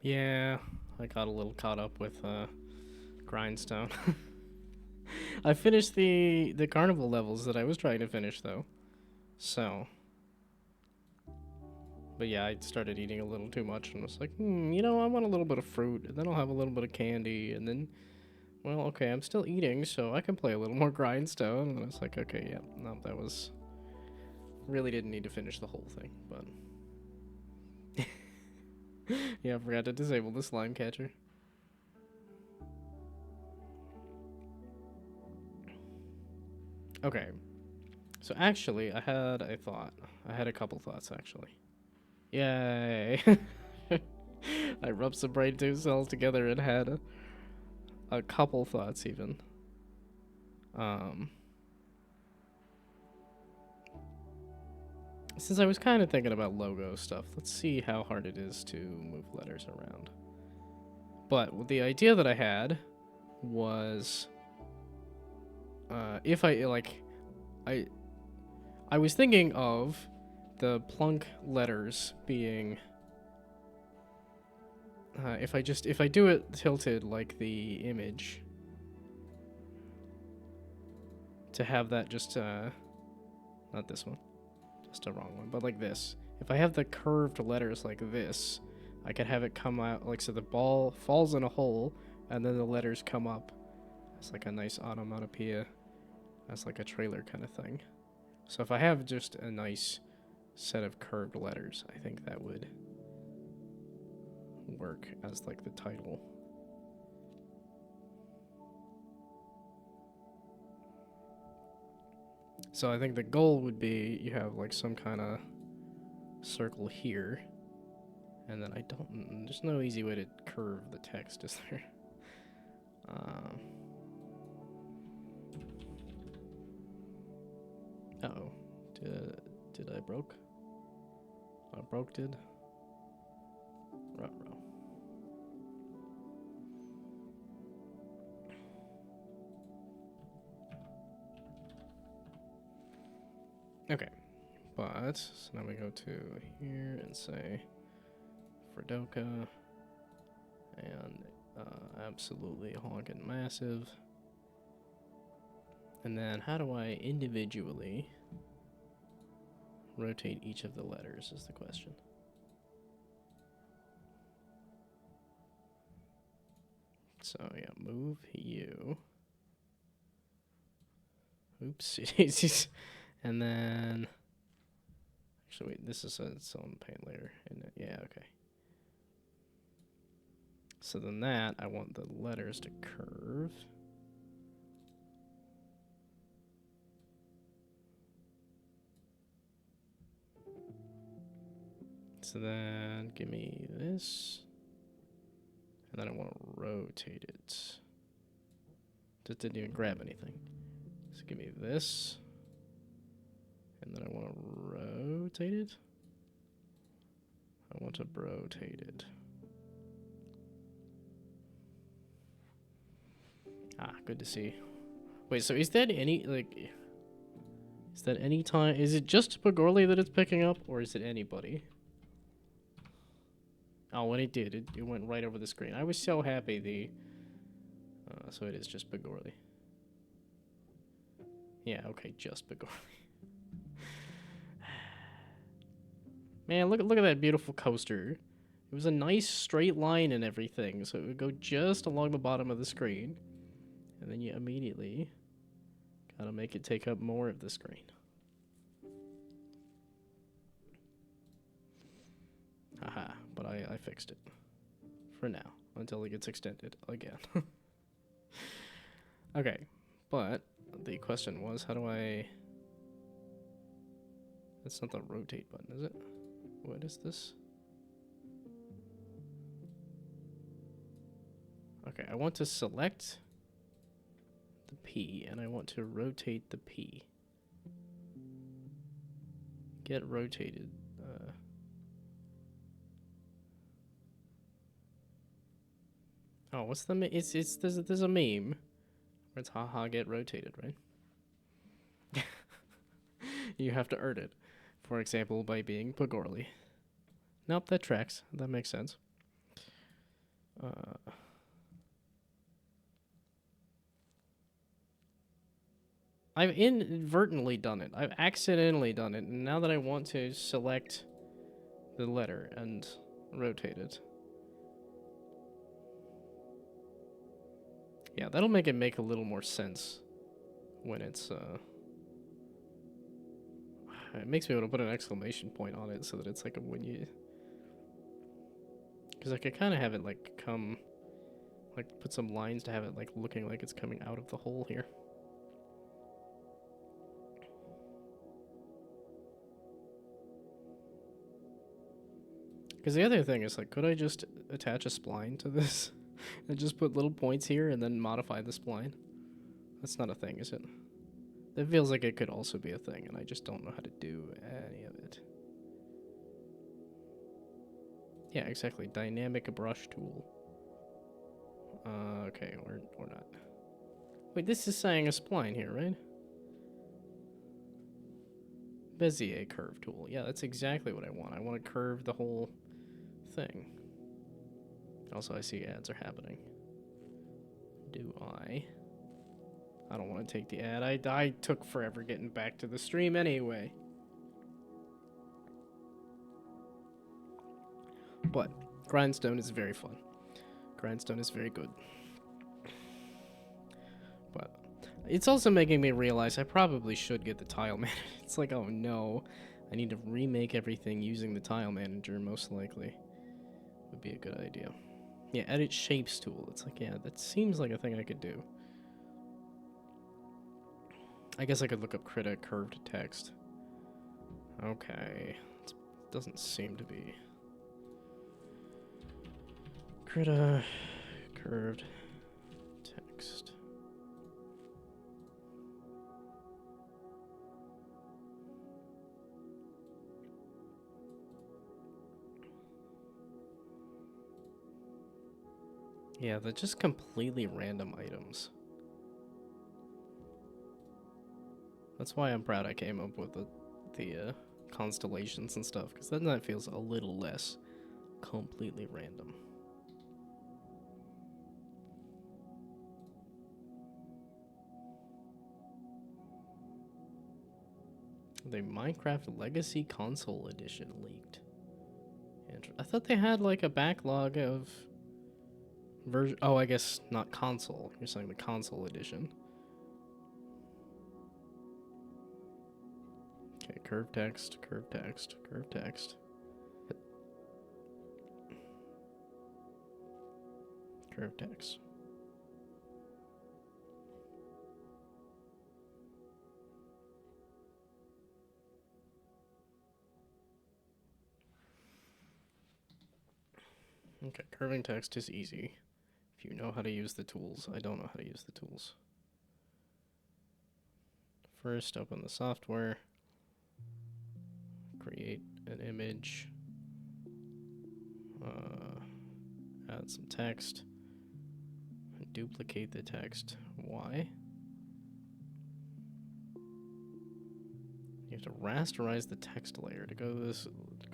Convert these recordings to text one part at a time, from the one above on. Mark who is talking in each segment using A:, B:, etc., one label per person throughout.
A: Yeah, I got a little caught up with Grindstone. I finished the carnival levels that I was trying to finish though. So, but yeah, I started eating a little too much and was like, I want a little bit of fruit, and then I'll have a little bit of candy, and then, well, okay, I'm still eating, so I can play a little more Grindstone. And I was like, okay, yeah, no, that was really didn't need to finish the whole thing, but yeah, I forgot to disable the slime catcher. Okay, so actually, I had a thought. I had a couple thoughts actually. Yay! I rubbed some brain tube cells together and had a couple thoughts even. Um, since I was kind of thinking about logo stuff, let's see how hard it is to move letters around. But the idea that I had was, if I like, I was thinking of the plunk letters being. If I do it tilted like the image, to have that just not this one, just a wrong one, but like this. If I have the curved letters like this, I could have it come out like so the ball falls in a hole and then the letters come up. It's like a nice onomatopoeia. That's like a trailer kind of thing. So if I have just a nice set of curved letters, I think that would work as like the title. So I think the goal would be you have like some kind of circle here, and then there's no easy way to curve the text, is there? Uh-oh. Did I broke? I broke did? Ruh-roh. Okay, but so now we go to here and say Fredoka and absolutely honkin' massive. And then how do I individually rotate each of the letters is the question. So yeah, move you. Oopsies. And then, actually, wait, this is its own paint layer, isn't it? Yeah, okay. So then that, I want the letters to curve. So then, give me this. And then I want to rotate it. Just didn't even grab anything. So give me this. And then I want to rotate it. I want to rotate it. Ah, good to see. Wait, so is that any, like, is that any time, is it just Pagorli that it's picking up, or is it anybody? Oh, when it did, it went right over the screen. I was so happy so it is just Pagorli. Yeah, okay, just Pagorli. Man, look at that beautiful coaster. It was a nice straight line and everything, so it would go just along the bottom of the screen. And then you immediately gotta make it take up more of the screen. Haha, but I fixed it. For now, until it gets extended again. Okay, but the question was, how do I... That's not the rotate button, is it? What is this? Okay, I want to select the P, and I want to rotate the P. Get rotated. Oh, what's the there's a meme where it's haha get rotated, right? You have to earn it. For example, by being Pagorli. Nope, that tracks. That makes sense. Uh, I've inadvertently done it. I've accidentally done it. And now that I want to select the letter and rotate it. Yeah, that'll make it make a little more sense when it's, it makes me want to put an exclamation point on it so that it's like a when you... Because I could kind of have it, like, come... Like, put some lines to have it, like, looking like it's coming out of the hole here. Because the other thing is, like, could I just attach a spline to this? And just put little points here and then modify the spline? That's not a thing, is it? That feels like it could also be a thing, and I just don't know how to do any of it. Yeah, exactly. Dynamic brush tool. Okay, or not. Wait, this is saying a spline here, right? Bezier curve tool. Yeah, that's exactly what I want. I want to curve the whole thing. Also, I see ads are happening. Do I? I don't want to take the ad. I took forever getting back to the stream anyway. But Grindstone is very fun. Grindstone is very good. But it's also making me realize I probably should get the tile manager. It's like, oh no, I need to remake everything using the tile manager, most likely. Would be a good idea. Yeah, edit shapes tool. It's like, yeah, that seems like a thing I could do. I guess I could look up Krita curved text. Okay. It doesn't seem to be. Krita curved text. Yeah, they're just completely random items. That's why I'm proud I came up with the constellations and stuff, because then that feels a little less completely random. The Minecraft Legacy Console Edition leaked. I thought they had like a backlog of version. Oh, I guess not console. You're saying the console edition. Okay, curved text, curved text, curved text. Curved text. Okay, curving text is easy if you know how to use the tools. I don't know how to use the tools. First, open the software, create an image, add some text, and duplicate the text. Why? You have to rasterize the text layer. To go to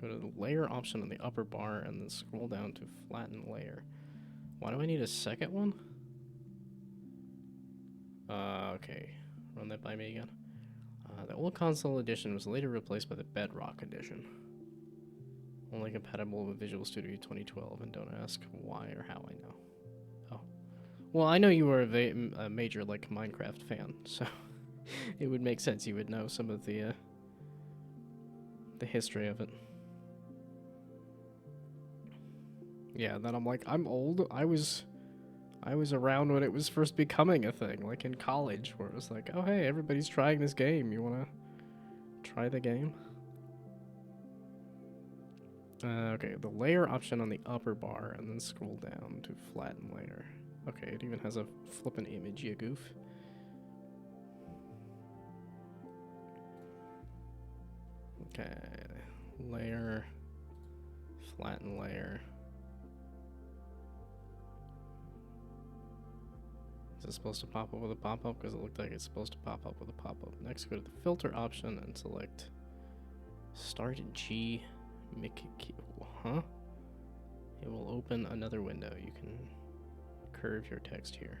A: the layer option on the upper bar and then scroll down to flatten layer. Why do I need a second one? Okay. Run that by me again. The old console edition was later replaced by the Bedrock edition. Only compatible with Visual Studio 2012, and don't ask why or how I know. Oh. Well, I know you were a major, like, Minecraft fan, so it would make sense you would know some of the history of it. Yeah, then I'm like, I'm old. I was around when it was first becoming a thing, like in college, where it was like, oh hey, everybody's trying this game. You wanna try the game? Okay, the layer option on the upper bar, and then scroll down to flatten layer. Okay, it even has a flippin' image, you goof. Okay, layer, flatten layer. Is it supposed to pop up with a pop-up? Because it looked like it's supposed to pop up with a pop-up. Next, go to the filter option and select Start G. Huh? It will open another window. You can curve your text here.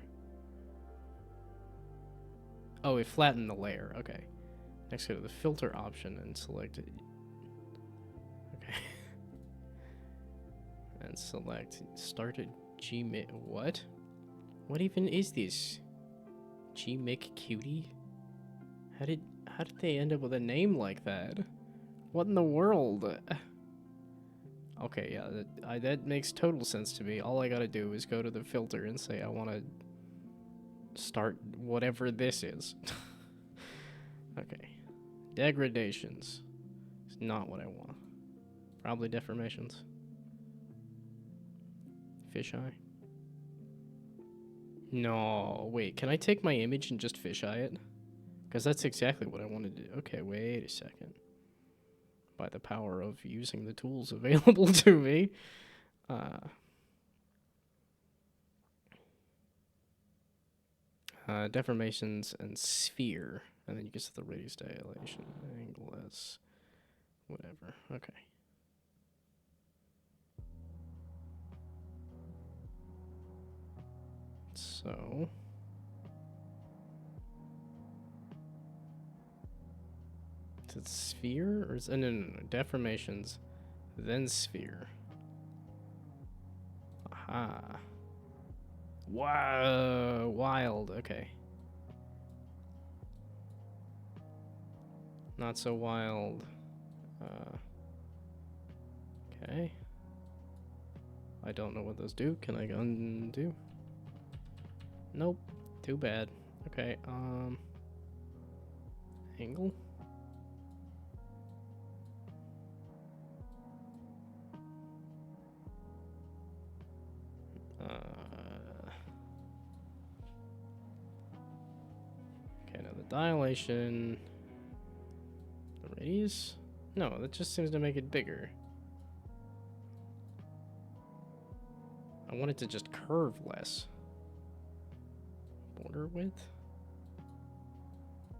A: Oh, it flattened the layer. Okay. Next, go to the filter option and select it. Okay. And select started Gmix. What? What even is this? Gmix Cutie? How did they end up with a name like that? What in the world? Okay, yeah, that makes total sense to me. All I gotta do is go to the filter and say I want to start whatever this is. Okay. Degradations. It's not what I want. Probably deformations. Fisheye. No, wait, can I take my image and just fisheye it? Because that's exactly what I wanted to do. Okay, wait a second. By the power of using the tools available to me. Deformations and sphere. And then you get to the radius dilation. Angle as whatever. Okay. So... is it sphere? Or is it, no, deformations, then sphere. Aha. Wow, wild. Okay. Not so wild. Okay. I don't know what those do. Can I undo? Nope. Too bad. Okay, angle? Okay, now the dilation. The radius? No, that just seems to make it bigger. I want it to just curve less. Border width?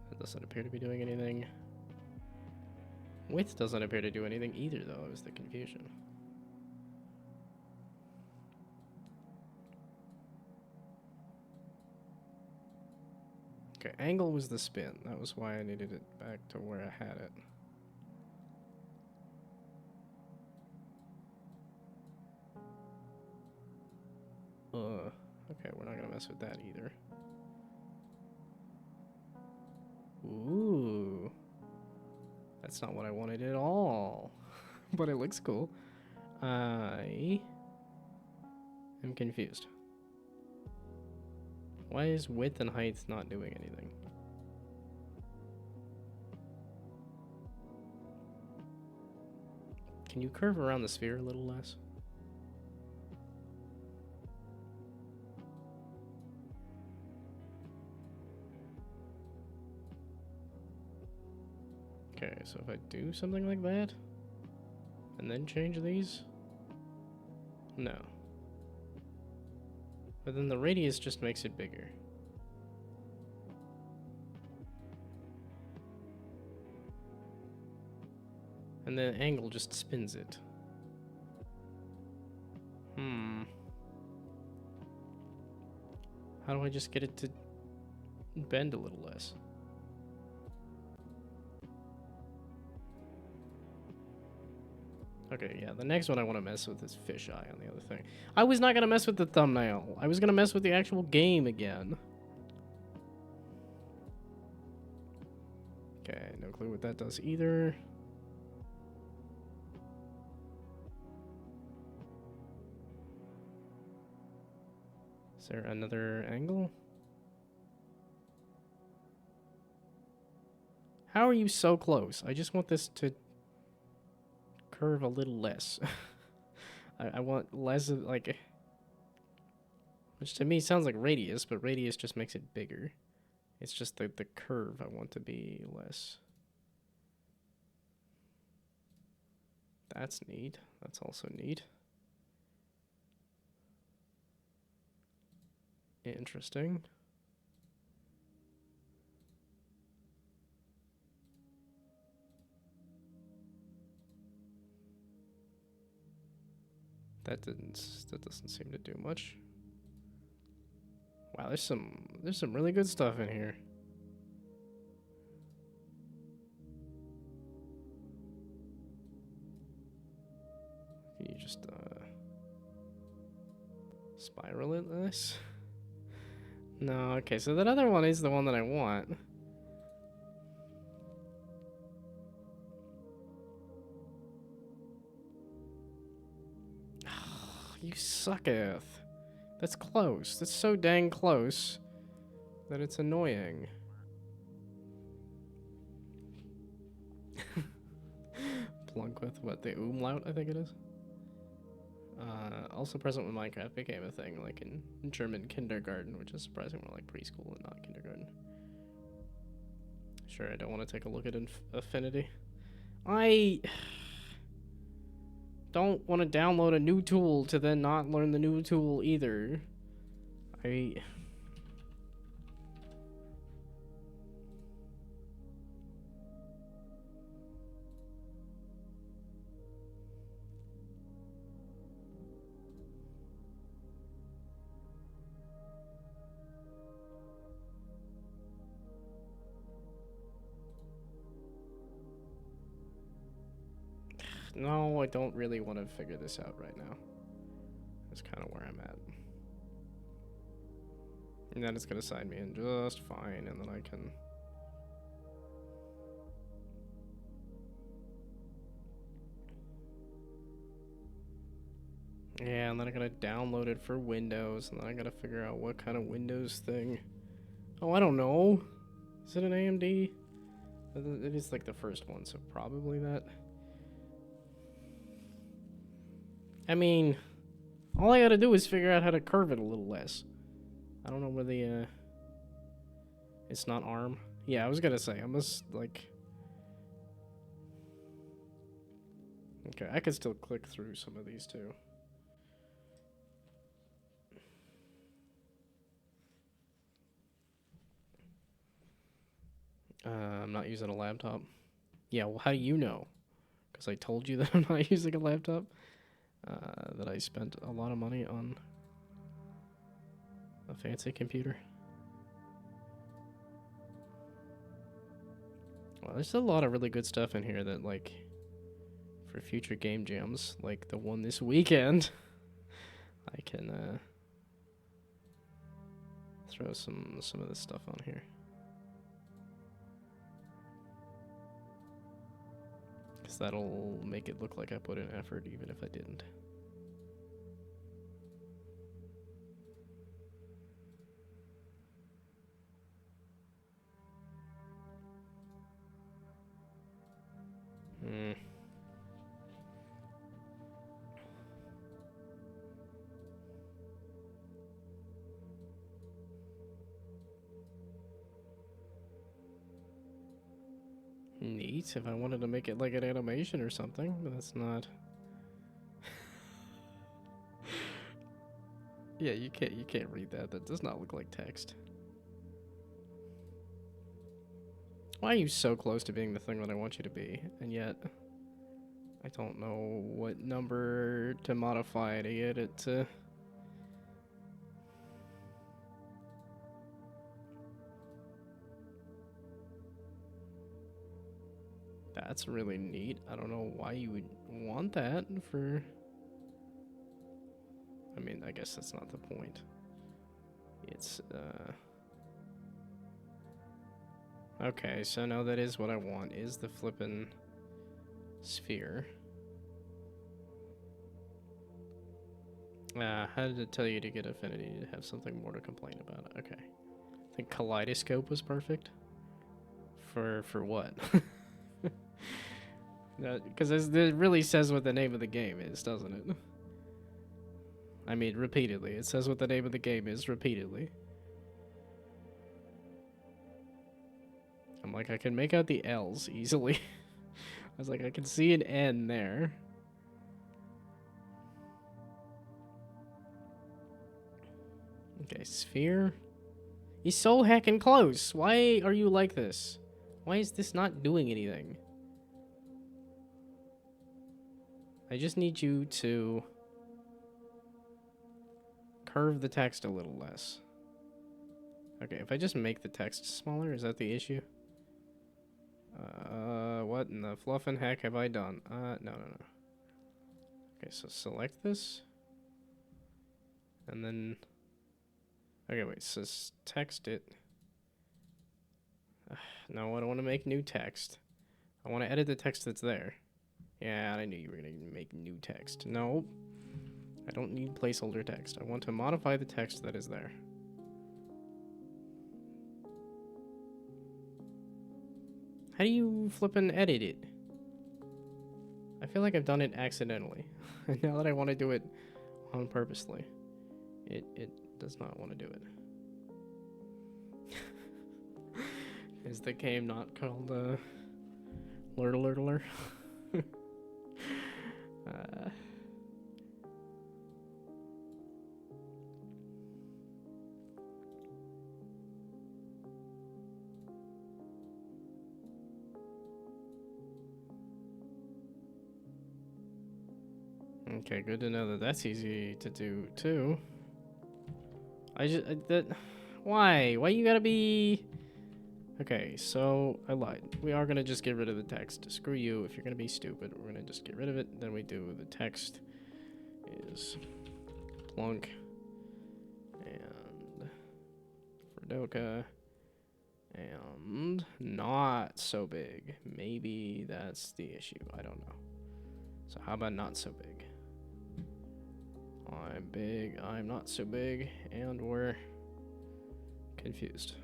A: That doesn't appear to be doing anything. Width doesn't appear to do anything either, though, is the confusion. Okay, angle was the spin. That was why I needed it back to where I had it. Okay, we're not gonna mess with that either. Ooh. That's not what I wanted at all. But it looks cool. I am confused. Why is width and height not doing anything? Can you curve around the sphere a little less? Okay, so if I do something like that, and then change these? No. But then the radius just makes it bigger. And the angle just spins it. How do I just get it to bend a little less? Okay, yeah, the next one I want to mess with is fisheye on the other thing. I was not going to mess with the thumbnail. I was going to mess with the actual game again. Okay, no clue what that does either. Is there another angle? How are you so close? I just want this to curve a little less. I want less of, like... Which to me sounds like radius, but radius just makes it bigger. It's just the curve I want to be less. That's neat. That's also neat. Interesting. That doesn't seem to do much. Wow, there's some really good stuff in here. Can you just spiral it this? No, okay, so that other one is the one that I want. You sucketh. That's close. That's so dang close that it's annoying. Plunk with what, the umlaut, I think it is. Also present when Minecraft became a thing, like in German kindergarten, which is surprisingly more like preschool and not kindergarten. Sure, I don't want to take a look at Affinity. I don't want to download a new tool to then not learn the new tool either. No, I don't really want to figure this out right now. That's kind of where I'm at. And then it's going to sign me in just fine, and then I can... Yeah, and then I gotta download it for Windows, and then I gotta figure out what kind of Windows thing. Oh, I don't know. Is it an AMD? It is like the first one, so probably that. I mean, all I gotta do is figure out how to curve it a little less. I don't know where the, it's not ARM. Yeah, I was gonna say, I must, like... Okay, I could still click through some of these, too. I'm not using a laptop. Yeah, well, how do you know? Because I told you that I'm not using a laptop. That I spent a lot of money on a fancy computer. Well, there's a lot of really good stuff in here that, like, for future game jams, like the one this weekend, I can throw some of this stuff on here. Because that'll make it look like I put in effort even if I didn't. Neat, if I wanted to make it like an animation or something, but that's not. Yeah, you can't read that. That does not look like text. Why are you so close to being the thing that I want you to be, and yet I don't know what number to modify to get it to... That's really neat. I don't know why you would want that for... I mean, I guess that's not the point. It's, Okay, so no, that is what I want, is the flippin' sphere. How did it tell you to get Affinity to have something more to complain about? Okay. I think Kaleidoscope was perfect. For what? Because it really says what the name of the game is, doesn't it? I mean, repeatedly. It says what the name of the game is repeatedly. I'm like, I can make out the L's easily. I was like, I can see an N there. Okay, sphere. He's so heckin' close. Why are you like this? Why is this not doing anything? I just need you to curve the text a little less. Okay, if I just make the text smaller, is that the issue? What in the fluffin' heck have I done? No. Okay, so select this. And then... Okay, wait, so text it. No, I don't want to make new text. I want to edit the text that's there. Yeah, I knew you were going to make new text. No, I don't need placeholder text. I want to modify the text that is there. How do you flippin' edit it? I feel like I've done it accidentally. Now that I want to do it on purposely, it does not want to do it. Is the game not called Lurtler? Okay, good to know that that's easy to do too. Why you gotta be... Okay, so I lied. We are gonna just get rid of the text. Screw you. If you're gonna be stupid, we're gonna just get rid of it. Then we do the text is plunk and Fredoka and not so big. Maybe that's the issue. I don't know. So how about not so big? I'm big, I'm not so big, and we're confused.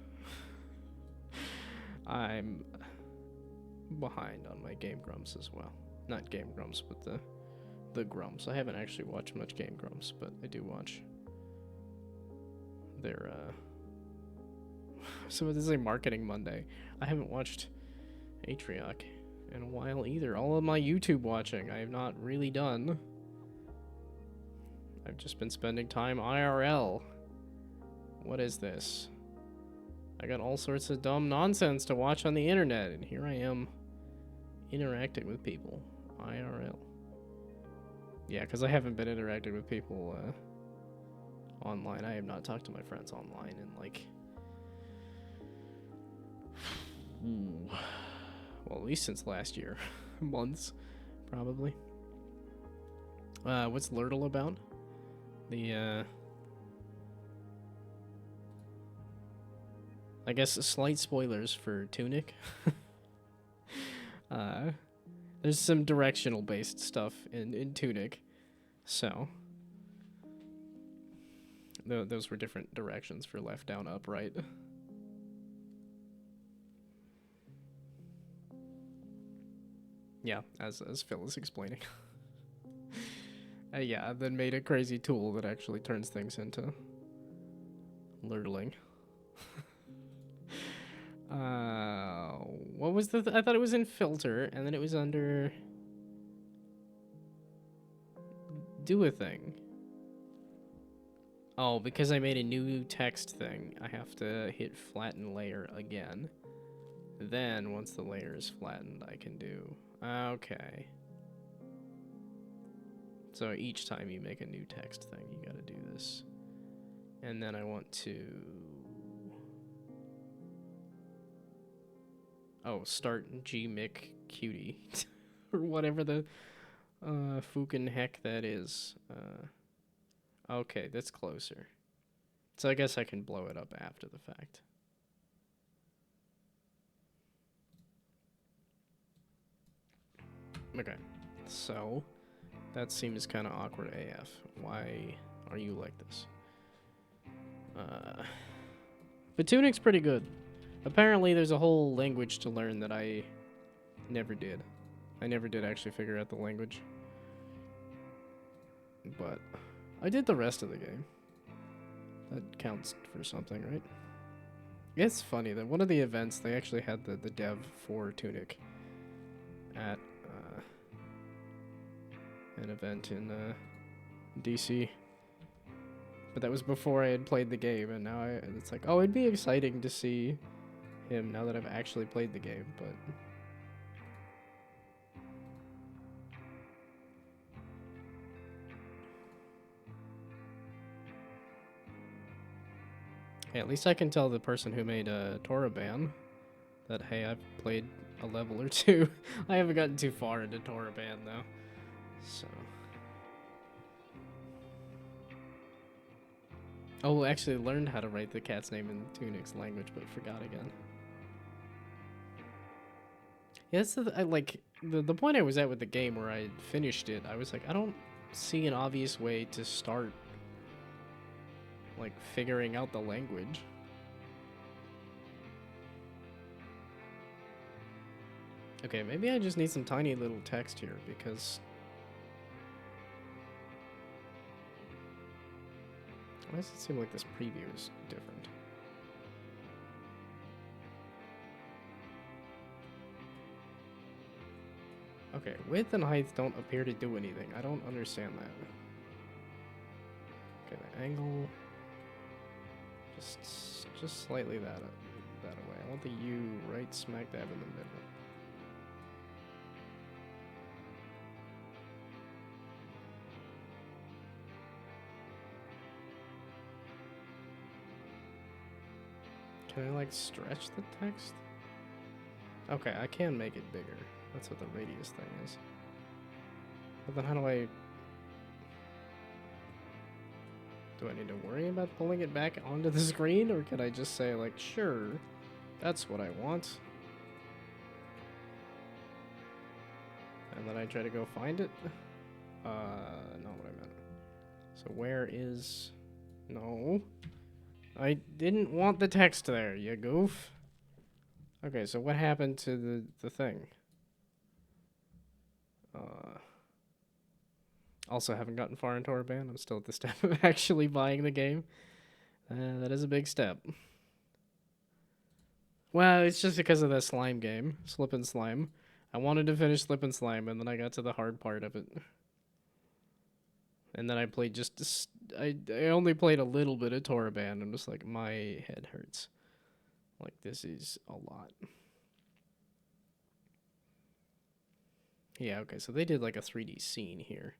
A: I'm behind on my Game Grumps as well. Not Game Grumps, but the Grumps. I haven't actually watched much Game Grumps, but I do watch their so this is a Marketing Monday. I haven't watched Atrioc in a while either. All of my YouTube watching I have not really done. I've just been spending time IRL. What is this? I got all sorts of dumb nonsense to watch on the internet, and here I am interacting with people. IRL. Yeah, because I haven't been interacting with people online. I have not talked to my friends online in like... well, at least since last year. Months, probably. What's Lurtle about? The, I guess slight spoilers for Tunic. There's some directional based stuff in Tunic, so those were different directions for left, down, up, right. Yeah, as Phil is explaining. Yeah, then made a crazy tool that actually turns things into lurtling. What was I thought it was in filter, and then it was under do a thing. Oh, because I made a new text thing, I have to hit flatten layer again. Then, once the layer is flattened, I can do... Okay. So each time you make a new text thing, you gotta do this. And then I want to... Oh, start gmic cutie. Or whatever the fucking heck that is. Okay, that's closer. So I guess I can blow it up after the fact. Okay, so that seems kind of awkward AF. Why are you like this? But Tunic's pretty good. Apparently there's a whole language to learn that I never did. I never did actually figure out the language. But I did the rest of the game. That counts for something, right? It's funny that one of the events, they actually had the dev for Tunic at an event in DC. But that was before I had played the game, and now it's like, oh, it'd be exciting to see him now that I've actually played the game, but... Okay, at least I can tell the person who made Toraban that, hey, I've played a level or two. I haven't gotten too far into Toraban, though. So... Oh, actually learned how to write the cat's name in Tunic's language, but forgot again. Yeah, that's the point I was at with the game where I finished it. I was like, I don't see an obvious way to start, like, figuring out the language. Okay, maybe I just need some tiny little text here, because... Why does it seem like this preview is different? Okay, width and height don't appear to do anything. I don't understand that. Okay, the angle... Just slightly that away. I want the U right smack dab in the middle. Can I, like, stretch the text? Okay, I can make it bigger. That's what the radius thing is. But then how do I... Do I need to worry about pulling it back onto the screen? Or can I just say, like, sure, that's what I want? And then I try to go find it? Not what I meant. So where is... No. I didn't want the text there, you goof. Okay, so what happened to the thing? Also haven't gotten far in Toraban. I'm still at the step of actually buying the game. That is a big step. Well, it's just because of the slime game, Slip and Slime. I wanted to finish Slip and Slime, and then I got to the hard part of it. And then I played I only played a little bit of Toraban. I'm just like, my head hurts. Like, this is a lot. Yeah, okay, so they did like a 3D scene here.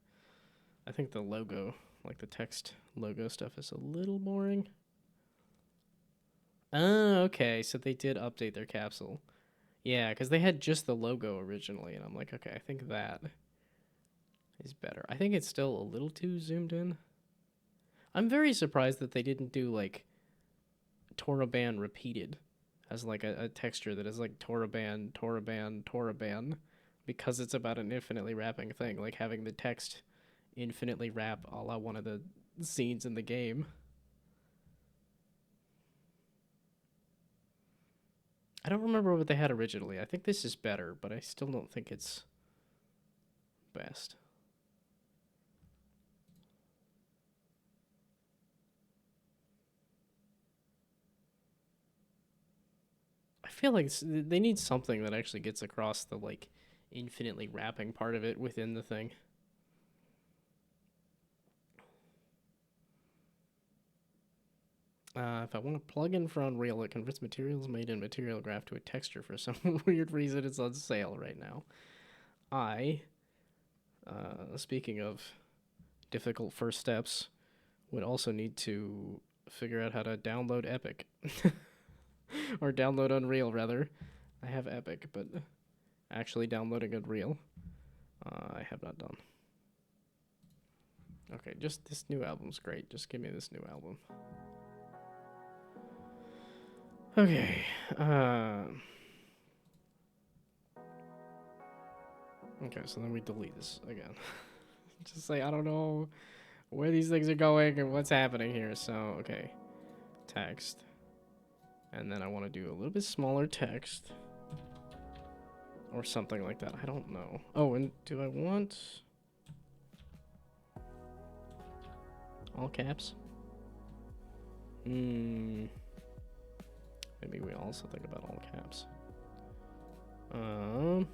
A: I think the logo, like the text logo stuff, is a little boring. Oh, okay, so they did update their capsule. Yeah, because they had just the logo originally, and I'm like, okay, I think that is better. I think it's still a little too zoomed in. I'm very surprised that they didn't do, like, Toraban repeated as, like, a texture that is, like, Toraban, Toraban, Toraban, because it's about an infinitely wrapping thing, like having the text infinitely wrap a la one of the scenes in the game. I don't remember what they had originally. I think this is better, but I still don't think it's best. I feel like they need something that actually gets across the, like, infinitely wrapping part of it within the thing. If I want to plug in for Unreal, it converts materials made in Material Graph to a texture. For some weird reason, it's on sale right now. Speaking of difficult first steps, would also need to figure out how to download Epic. Or download Unreal, rather. I have Epic, but actually downloading Unreal, I have not done. Okay, just this new album's great. Just give me this new album. Okay. Okay, so then we delete this again. Just say, I don't know where these things are going and what's happening here. So, okay. Text. And then I want to do a little bit smaller text. Or something like that. I don't know. Oh, and do I want all caps? Maybe we also think about all caps. I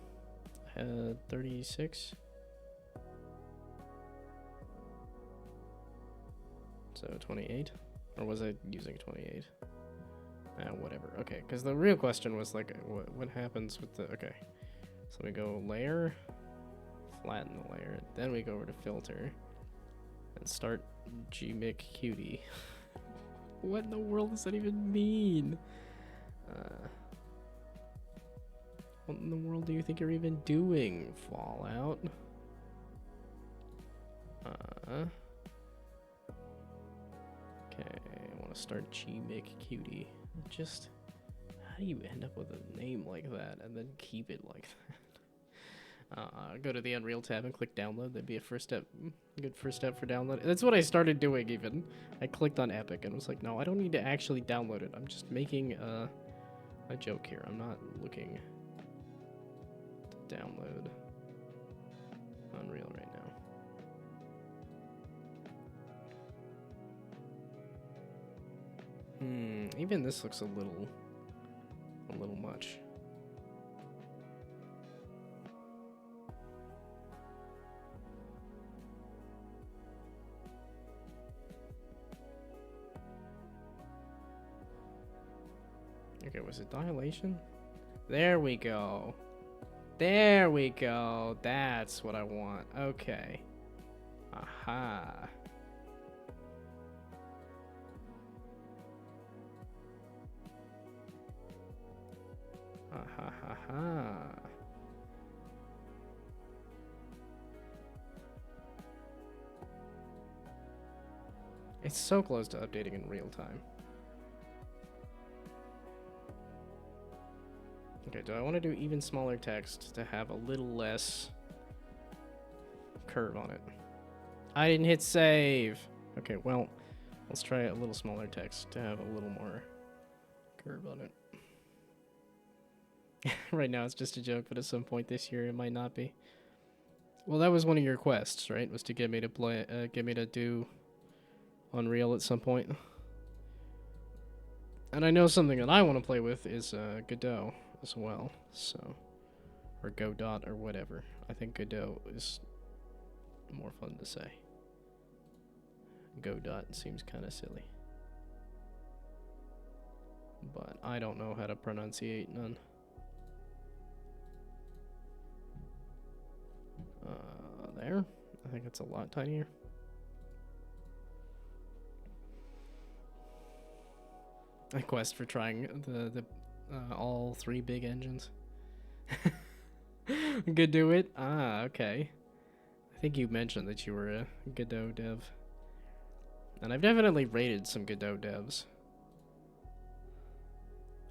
A: had 36. So 28? Or was I using 28? Whatever. Okay, because the real question was, like, what happens with the... Okay. So we go layer, flatten the layer, then we go over to filter, and start gmix cutie. What in the world does that even mean? What in the world do you think you're even doing, Fallout? Okay, I want to start G-Make-Cutie. Just, how do you end up with a name like that and then keep it like that? Go to the Unreal tab and click download. That'd be a first step, good first step for download. That's what I started doing even. I clicked on Epic and was like, no, I don't need to actually download it. I'm just making a joke here. I'm not looking to download Unreal right now. Even this looks a little much. Okay, was it dilation? There we go. There we go. That's what I want. Okay. Aha. Ha ha ha. It's so close to updating in real time. Okay, do I want to do even smaller text to have a little less curve on it? I didn't hit save. Okay, well, let's try a little smaller text to have a little more curve on it. Right now it's just a joke, but at some point this year it might not be. Well, that was one of your quests, right? Was to get me to play, get me to do Unreal at some point. And I know something that I want to play with is Godot as well, so, or Godot or whatever. I think Godot is more fun to say. Godot seems kind of silly, but I don't know how to pronunciate none. There. I think it's a lot tinier. A quest for trying the all three big engines. Could do it. Ah, okay. I think you mentioned that you were a Godot dev, and I've definitely rated some Godot devs.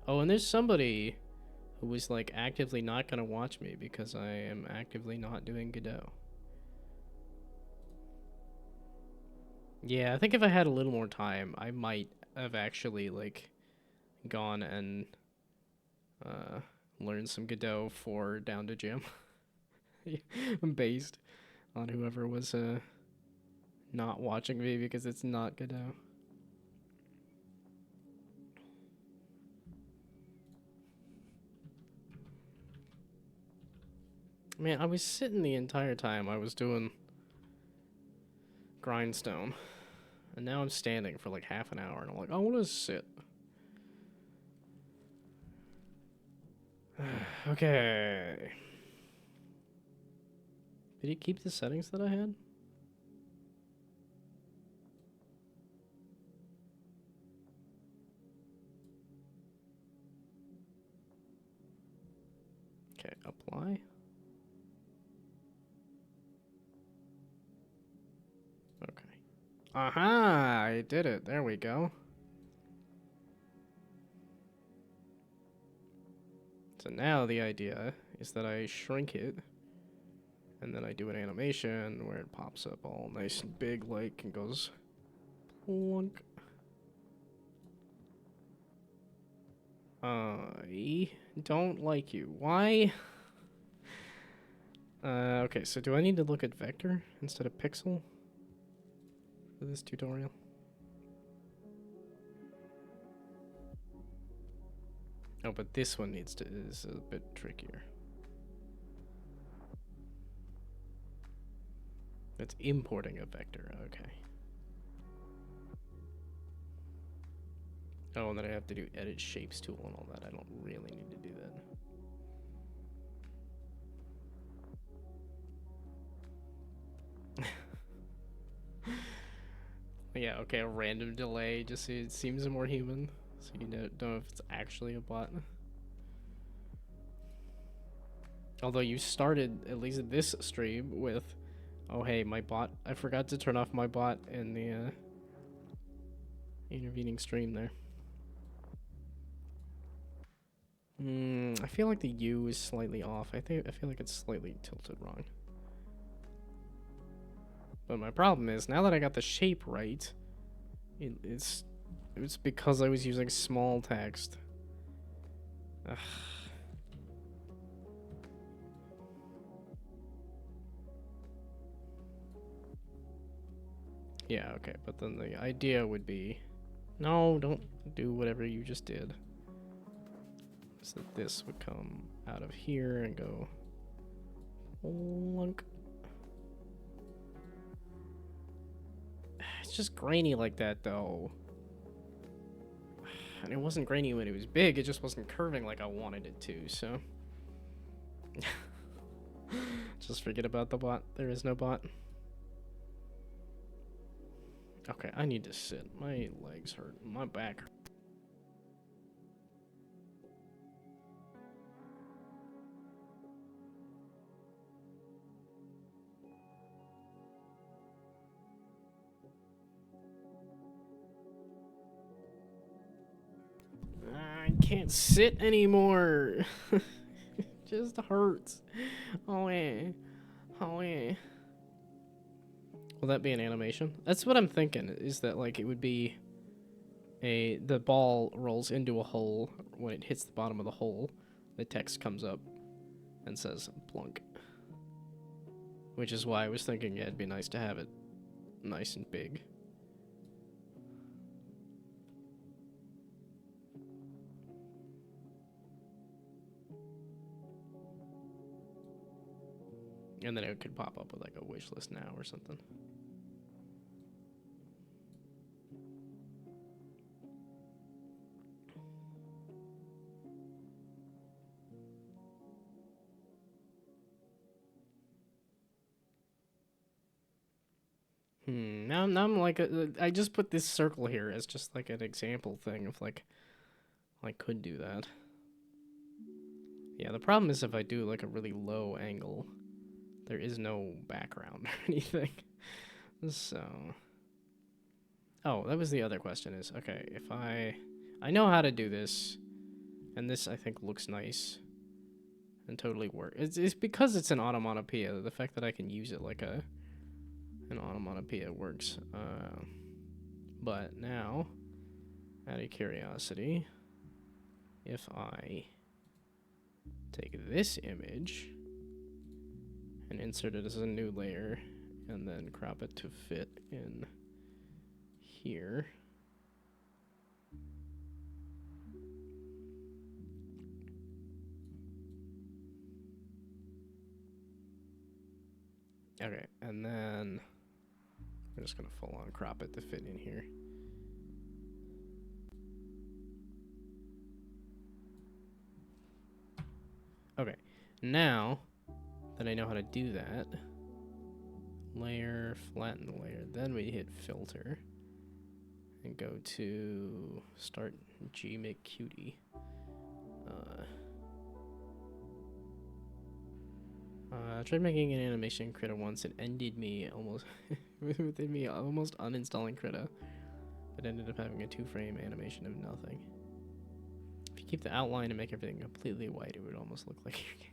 A: Oh, and there's somebody who was like actively not gonna watch me because I am actively not doing Godot. Yeah, I think if I had a little more time, I might have actually like gone and learned some Godot for Down to Gym. Based on whoever was not watching me because it's not Godot. Man, I was sitting the entire time I was doing Grindstone. And now I'm standing for like half an hour, and I'm like, I want to sit. Okay. Did he keep the settings that I had? Okay, apply. Okay. Aha! I did it. There we go. So now the idea is that I shrink it, and then I do an animation where it pops up all nice and big like and goes plunk. I don't like you. Why? Okay, so do I need to look at vector instead of pixel for this tutorial? Oh, but this one is a bit trickier. It's importing a vector, okay. Oh, and then I have to do edit shapes tool and all that. I don't really need to do that. Yeah, okay, a random delay just so it seems more human. So you don't know if it's actually a bot. Although you started at least this stream with, oh hey, my bot, I forgot to turn off my bot in the intervening stream there. I feel like the U is slightly off. I feel like it's slightly tilted wrong. But my problem is, now that I got the shape right, it's because I was using small text. Ugh. Yeah, okay, but then the idea would be, no, don't do whatever you just did. So this would come out of here and go lunk. It's just grainy like that though. And it wasn't grainy when it was big, it just wasn't curving like I wanted it to, so. Just forget about the bot. There is no bot. Okay, I need to sit. My legs hurt. My back hurt. I can't sit anymore. Just hurts. Oh yeah. Oh yeah. Will that be an animation? That's what I'm thinking, is that like it would be the ball rolls into a hole. When it hits the bottom of the hole, the text comes up and says plunk. Which is why I was thinking it'd be nice to have it nice and big. And then it could pop up with like a wish list now or something. Now I'm like, I just put this circle here as just like an example thing of like, I could do that. Yeah, the problem is if I do like a really low angle, there is no background or anything. So, oh, that was the other question is, okay, if I know how to do this, and this I think looks nice and totally work. It's because it's an onomatopoeia, the fact that I can use it like an onomatopoeia works. But now, out of curiosity, if I take this image and insert it as a new layer and then crop it to fit in here. Okay, and then we're just gonna full on crop it to fit in here. Okay, now that I know how to do that, layer, flatten the layer, then we hit filter and go to start gmakecutie. I tried making an animation in Krita once. It ended me almost within me almost uninstalling Krita. It ended up having a 2-frame animation of nothing. If you keep the outline and make everything completely white, it would almost look like your game.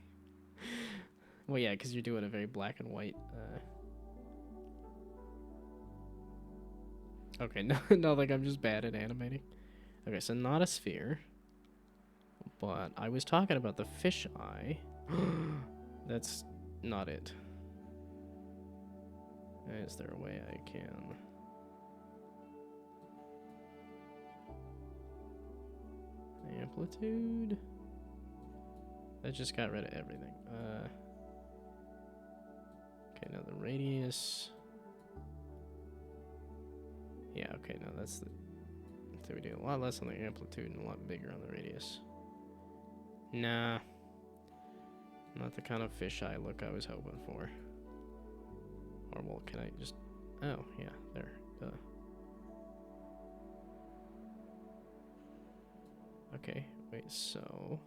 A: Well, yeah, because you're doing a very black and white. Okay, no, like I'm just bad at animating. Okay, so not a sphere, but I was talking about the fish eye. That's not it. Is there a way I can? Amplitude? That just got rid of everything. Okay, now the radius. Yeah, okay, no, that's the... So we do a lot less on the amplitude and a lot bigger on the radius. Nah. Not the kind of fisheye look I was hoping for. Or, well, can I just... Oh, yeah, there. Duh. Okay, wait, so...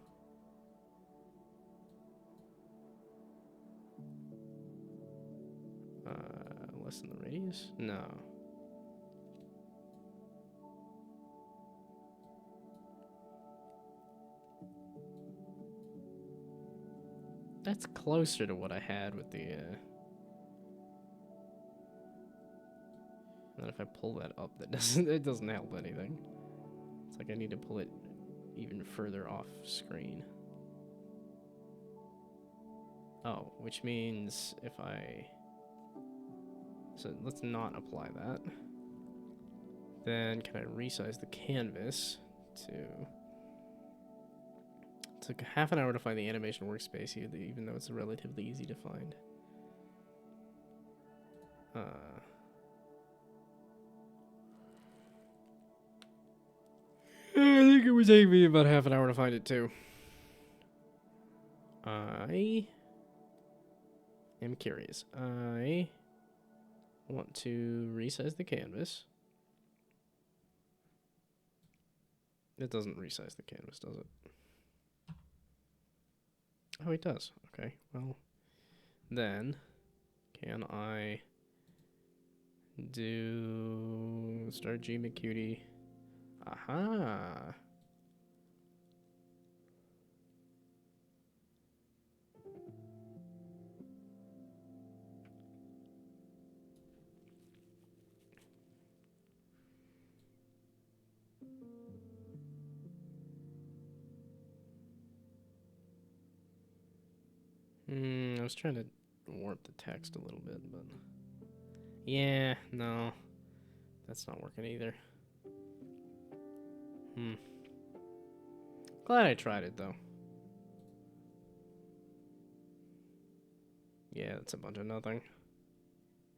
A: less than the radius? No. That's closer to what I had with the, And if I pull that up, it doesn't help anything. It's like I need to pull it even further off screen. Oh, which means if I... So let's not apply that. Then can I resize the canvas to... It took half an hour to find the animation workspace, even though it's relatively easy to find. I think it would take me about half an hour to find it too. I am curious. I want to resize the canvas. It doesn't resize the canvas, does it? Oh, it does. Okay, well, then can I do start GMcQT? Aha! I was trying to warp the text a little bit, but yeah, no, that's not working either. Glad I tried it though. Yeah, that's a bunch of nothing.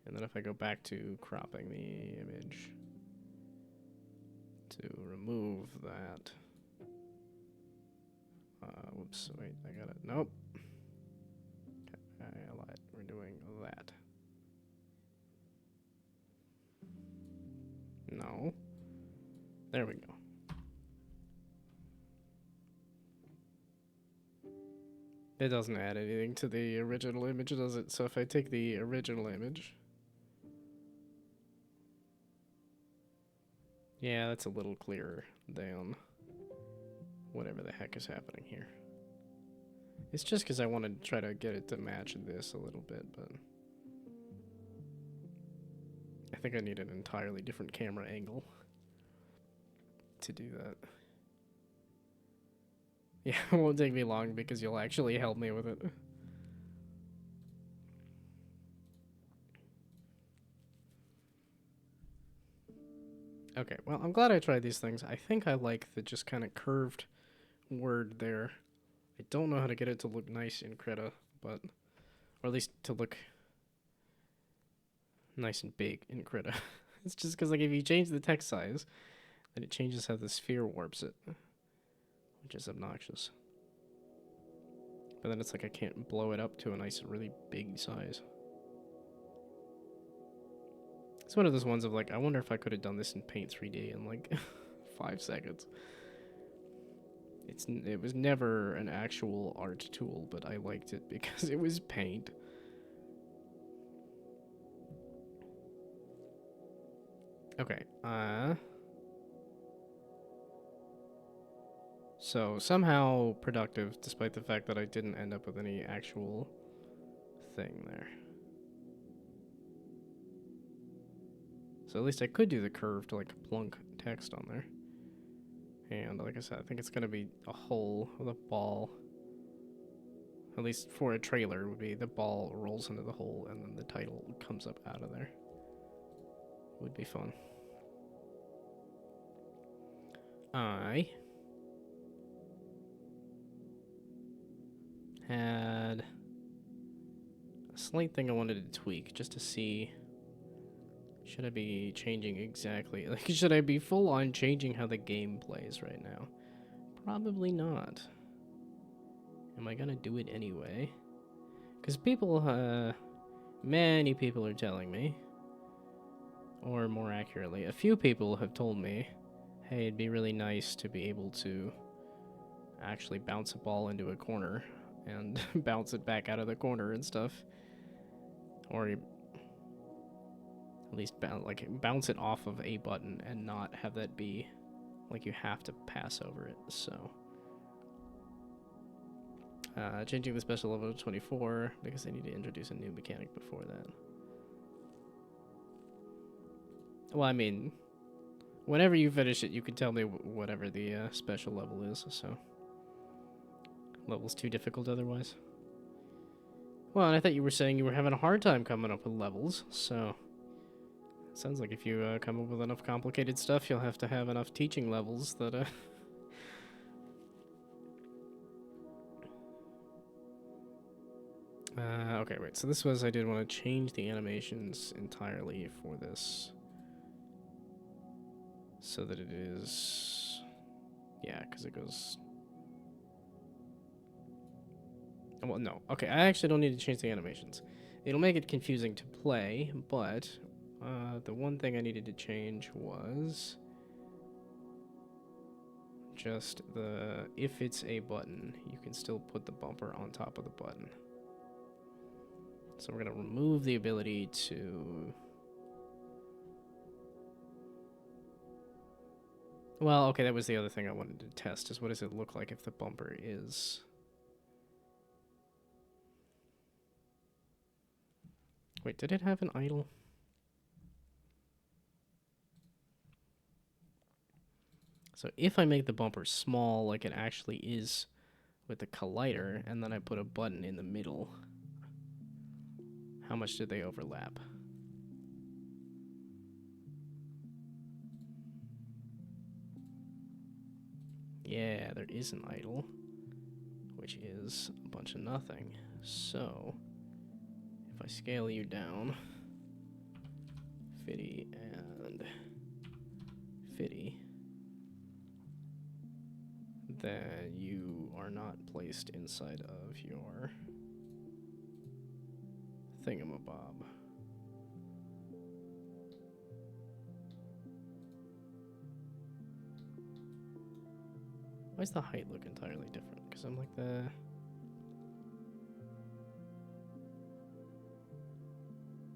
A: And then if I go back to cropping the image to remove that. Whoops, wait, I got it. Nope. Okay, I lied. We're doing that. No. There we go. It doesn't add anything to the original image, does it? So if I take the original image... Yeah, that's a little clearer than whatever the heck is happening here. It's just because I wanted to try to get it to match this a little bit, but... I think I need an entirely different camera angle to do that. Yeah, it won't take me long because you'll actually help me with it. Okay, well, I'm glad I tried these things. I think I like the just kind of curved word there. I don't know how to get it to look nice in Krita, but... Or at least to look nice and big in Krita. It's just because, like, if you change the text size, then it changes how the sphere warps it. Which is obnoxious. But then it's like I can't blow it up to a nice, really big size. It's one of those ones of like, I wonder if I could have done this in Paint 3D in like 5 seconds. It was never an actual art tool, but I liked it because it was Paint. Okay, so somehow productive, despite the fact that I didn't end up with any actual thing there. So at least I could do the curved, like, plunk text on there. And like I said, I think it's going to be a hole with a ball. At least for a trailer, would be the ball rolls into the hole and then the title comes up out of there. Would be fun. I had a slight thing I wanted to tweak just to see, should I be changing exactly, like, should I be full on changing how the game plays right now? Probably not. Am I gonna do it anyway? Because people, many people are telling me, or more accurately, a few people have told me, hey, it'd be really nice to be able to actually bounce a ball into a corner and bounce it back out of the corner and stuff. Or at least bounce it off of a button and not have that be like you have to pass over it. So changing the special level to 24 because they need to introduce a new mechanic before that. Well, I mean, whenever you finish it, you can tell me whatever the special level is, so. Level's too difficult otherwise. Well, and I thought you were saying you were having a hard time coming up with levels, so. Sounds like if you come up with enough complicated stuff, you'll have to have enough teaching levels that, okay, wait, so this was, I did want to change the animations entirely for this. So that it is, yeah, because it goes, well, no, okay, I actually don't need to change the animations. It'll make it confusing to play, but the one thing I needed to change was just the, if it's a button, you can still put the bumper on top of the button. So we're going to remove the ability to... Well, okay, that was the other thing I wanted to test, is what does it look like if the bumper is... Wait, did it have an idle? So if I make the bumper small, like it actually is with the collider, and then I put a button in the middle, how much did they overlap? Yeah, there is an idle, which is a bunch of nothing. So, if I scale you down, Fitty and Fitty, then you are not placed inside of your thingamabob. Why does the height look entirely different? Because I'm like the...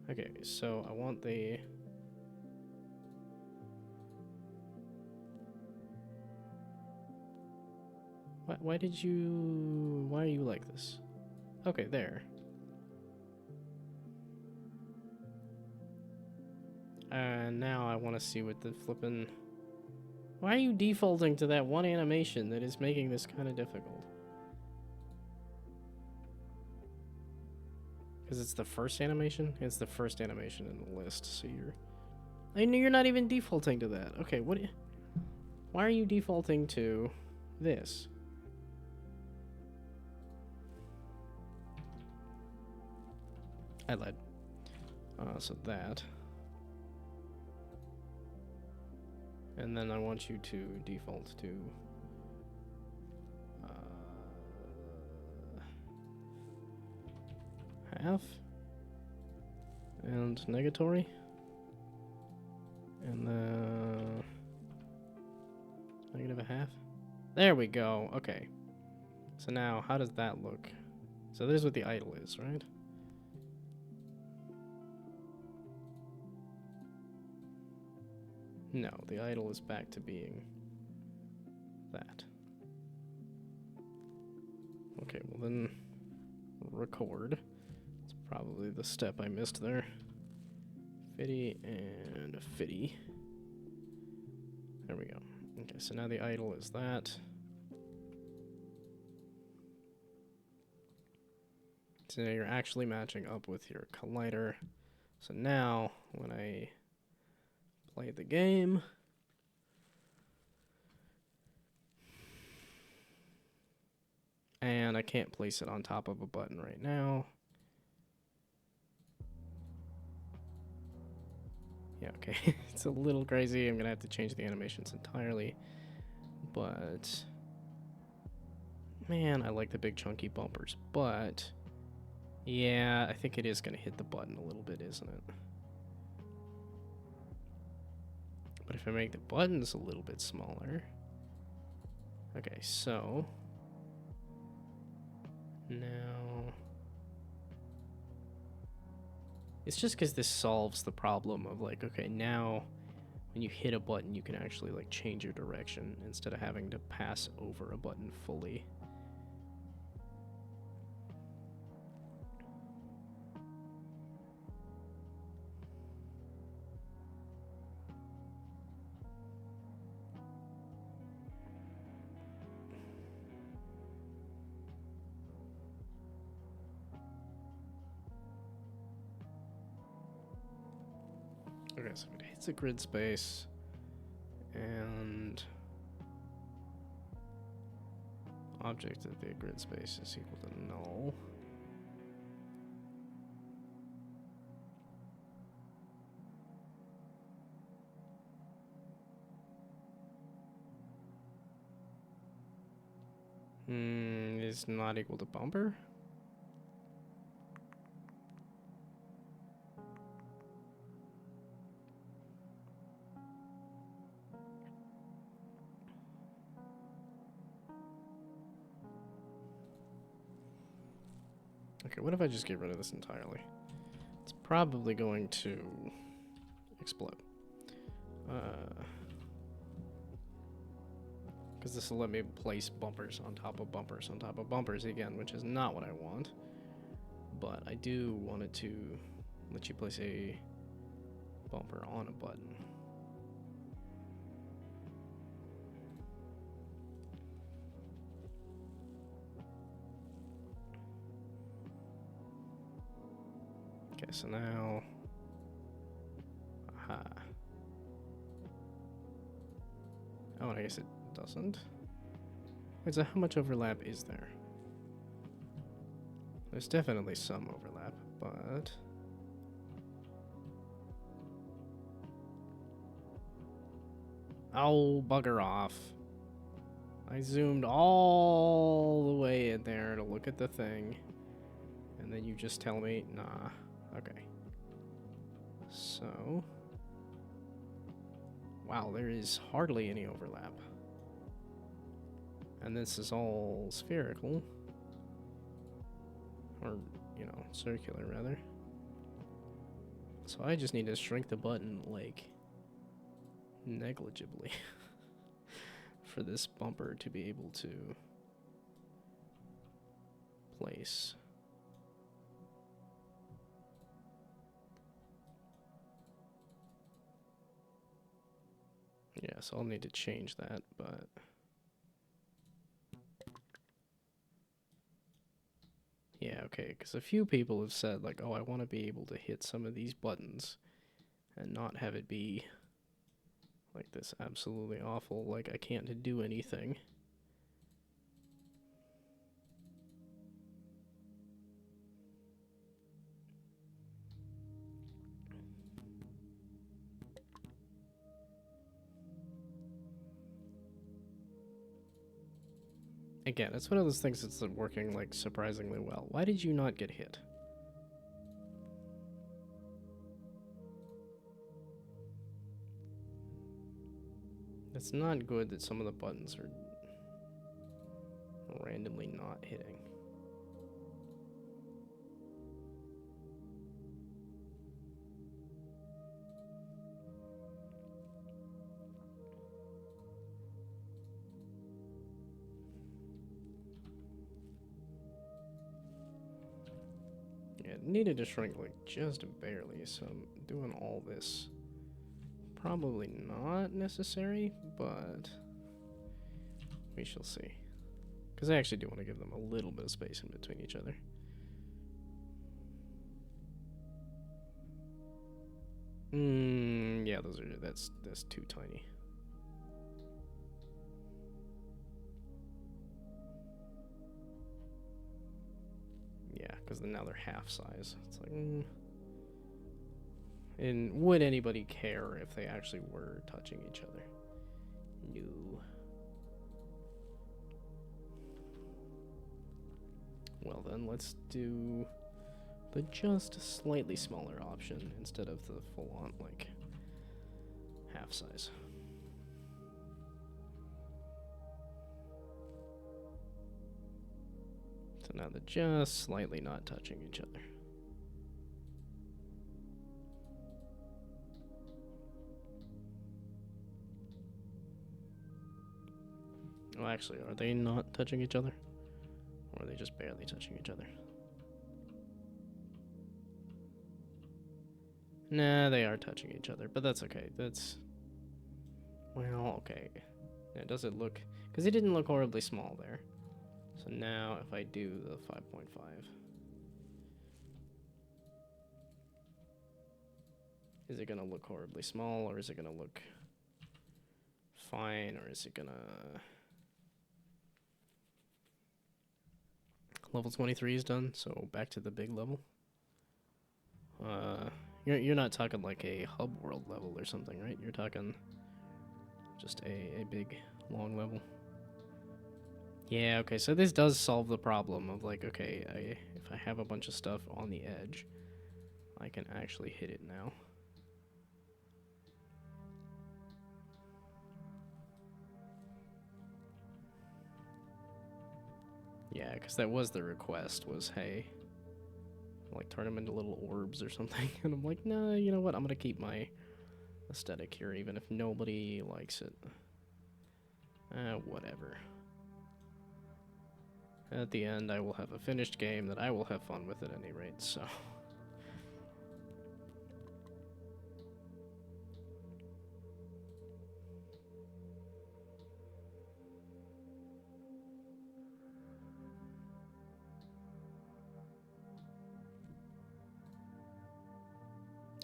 A: Okay, so I want the... Why did you... Why are you like this? Okay, there. And now I want to see what the flippin'... Why are you defaulting to that one animation that is making this kind of difficult? Because it's the first animation? It's the first animation in the list, so you're... I know you're not even defaulting to that. Okay, what... Why are you defaulting to this? I lied. So that... And then I want you to default to half and negatory, and negative a half. There we go. Okay. So now, how does that look? So this is what the idle is, right? No, the idle is back to being that. Okay, well then, record. It's probably the step I missed there. Fitty and Fitty. There we go. Okay, so now the idle is that. So now you're actually matching up with your collider. So now, when I play the game, and I can't place it on top of a button right now. Yeah, okay. It's a little crazy. I'm gonna have to change the animations entirely. But man, I like the big chunky bumpers. But yeah, I think it is gonna hit the button a little bit, isn't it? But if I make the buttons a little bit smaller... Okay, so... Now, it's just because this solves the problem of like, okay, now when you hit a button, you can actually like change your direction instead of having to pass over a button fully. Okay, so it hits a grid space, and object of the grid space is equal to null. Is not equal to bumper? Okay, what if I just get rid of this entirely? It's probably going to explode. Because this will let me place bumpers on top of bumpers on top of bumpers again, which is not what I want. But I do want it to let you place a bumper on a button. Okay, so now, aha. Oh, and I guess it doesn't. Wait, so how much overlap is there? There's definitely some overlap, but oh, bugger off. I zoomed all the way in there to look at the thing, and then you just tell me, nah. Okay. So, wow, there is hardly any overlap. And this is all spherical. Or, you know, circular, rather. So I just need to shrink the button, like, negligibly for this bumper to be able to place. Yeah, so I'll need to change that, but yeah, okay, because a few people have said, like, oh, I want to be able to hit some of these buttons and not have it be like this absolutely awful, like I can't do anything. Again, it's one of those things that's working, like, surprisingly well. Why did you not get hit? It's not good that some of the buttons are randomly not hitting. Yeah, it needed to shrink, like, just barely, so I'm doing all this. Probably not necessary, but we shall see. Because I actually do want to give them a little bit of space in between each other. Yeah, that's too tiny. Yeah, because then now they're half size. It's like, And would anybody care if they actually were touching each other? No. Well then, let's do the just slightly smaller option instead of the full-on, like, half size. So now they're just slightly not touching each other. Well, actually, are they not touching each other? Or are they just barely touching each other? Nah, they are touching each other, but that's okay. That's... Well, okay. Yeah, does it look... Because it didn't look horribly small there. So now, if I do the 5.5... Is it gonna look horribly small, or is it gonna look fine, or is it gonna... Level 23 is done, so back to the big level. You're not talking like a hub world level or something, right? You're talking just a big, long level. Yeah, okay, so this does solve the problem of like, okay, if I have a bunch of stuff on the edge, I can actually hit it now. Yeah, because that was the request, was, hey, like, turn them into little orbs or something. And I'm like, nah, you know what? I'm going to keep my aesthetic here, even if nobody likes it. Whatever. At the end, I will have a finished game that I will have fun with at any rate, so...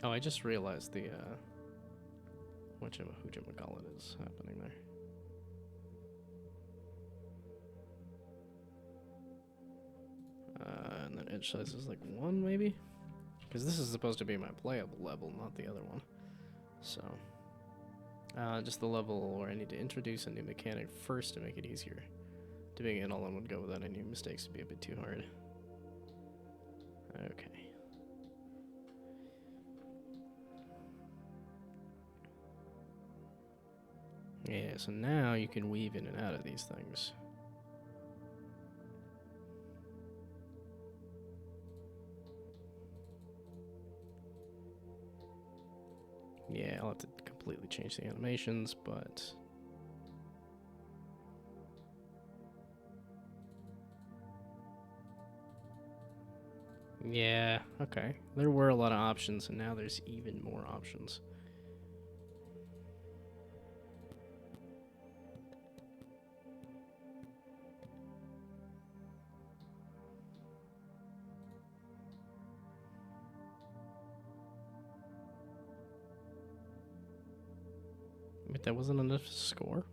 A: Oh, I just realized the, whatchamacallit is happening there. And then edge size is like 1, maybe? Because this is supposed to be my playable level, not the other one. So, just the level where I need to introduce a new mechanic first to make it easier. Doing it all in one go without any mistakes would be a bit too hard. Okay. Yeah, so now you can weave in and out of these things. Yeah, I'll have to completely change the animations, but... Yeah, okay. There were a lot of options, and now there's even more options. Wait, that wasn't enough to score?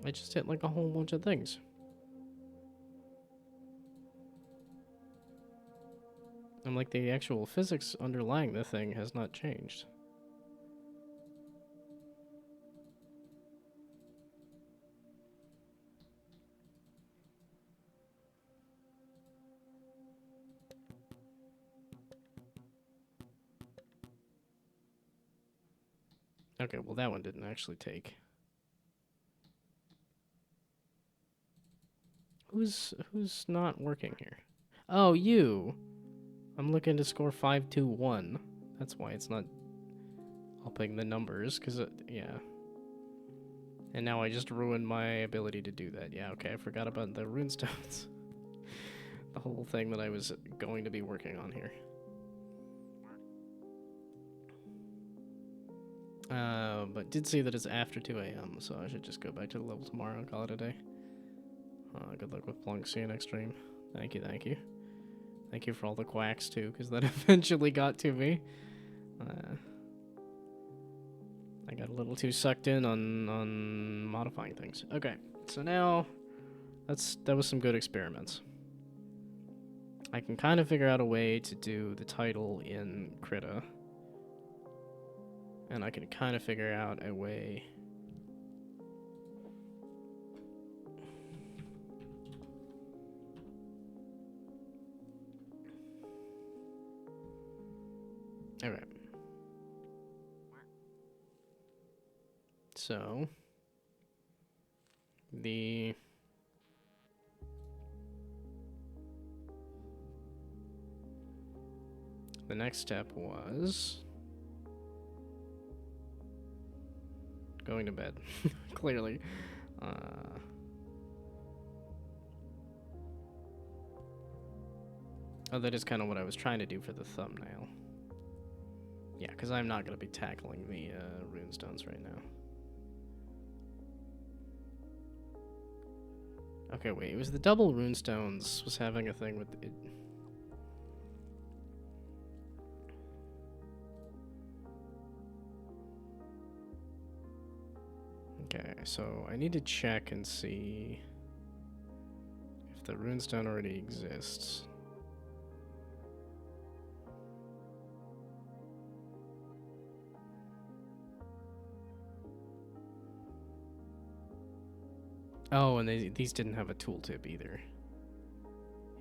A: I just hit like a whole bunch of things. And like the actual physics underlying the thing has not changed. Okay, well that one didn't actually take. Who's not working here? Oh, you! I'm looking to score 521. That's why it's not upping the numbers, because yeah. And now I just ruined my ability to do that. Yeah, okay, I forgot about the runestones. The whole thing that I was going to be working on here. But did see that it's after 2 a.m., so I should just go back to the level tomorrow and call it a day. Good luck with Plunk. See you next stream. Thank you, thank you. Thank you for all the quacks, too, because that eventually got to me. I got a little too sucked in on modifying things. Okay, so now that was some good experiments. I can kind of figure out a way to do the title in Krita. And I can kind of figure out a way... Okay. So... The next step was going to bed, clearly. Oh, that is kind of what I was trying to do for the thumbnail. Yeah, because I'm not going to be tackling the runestones right now. Okay, wait, it was the double runestones was having a thing with it. Okay, so I need to check and see if the runestone already exists. Oh, and these didn't have a tooltip either.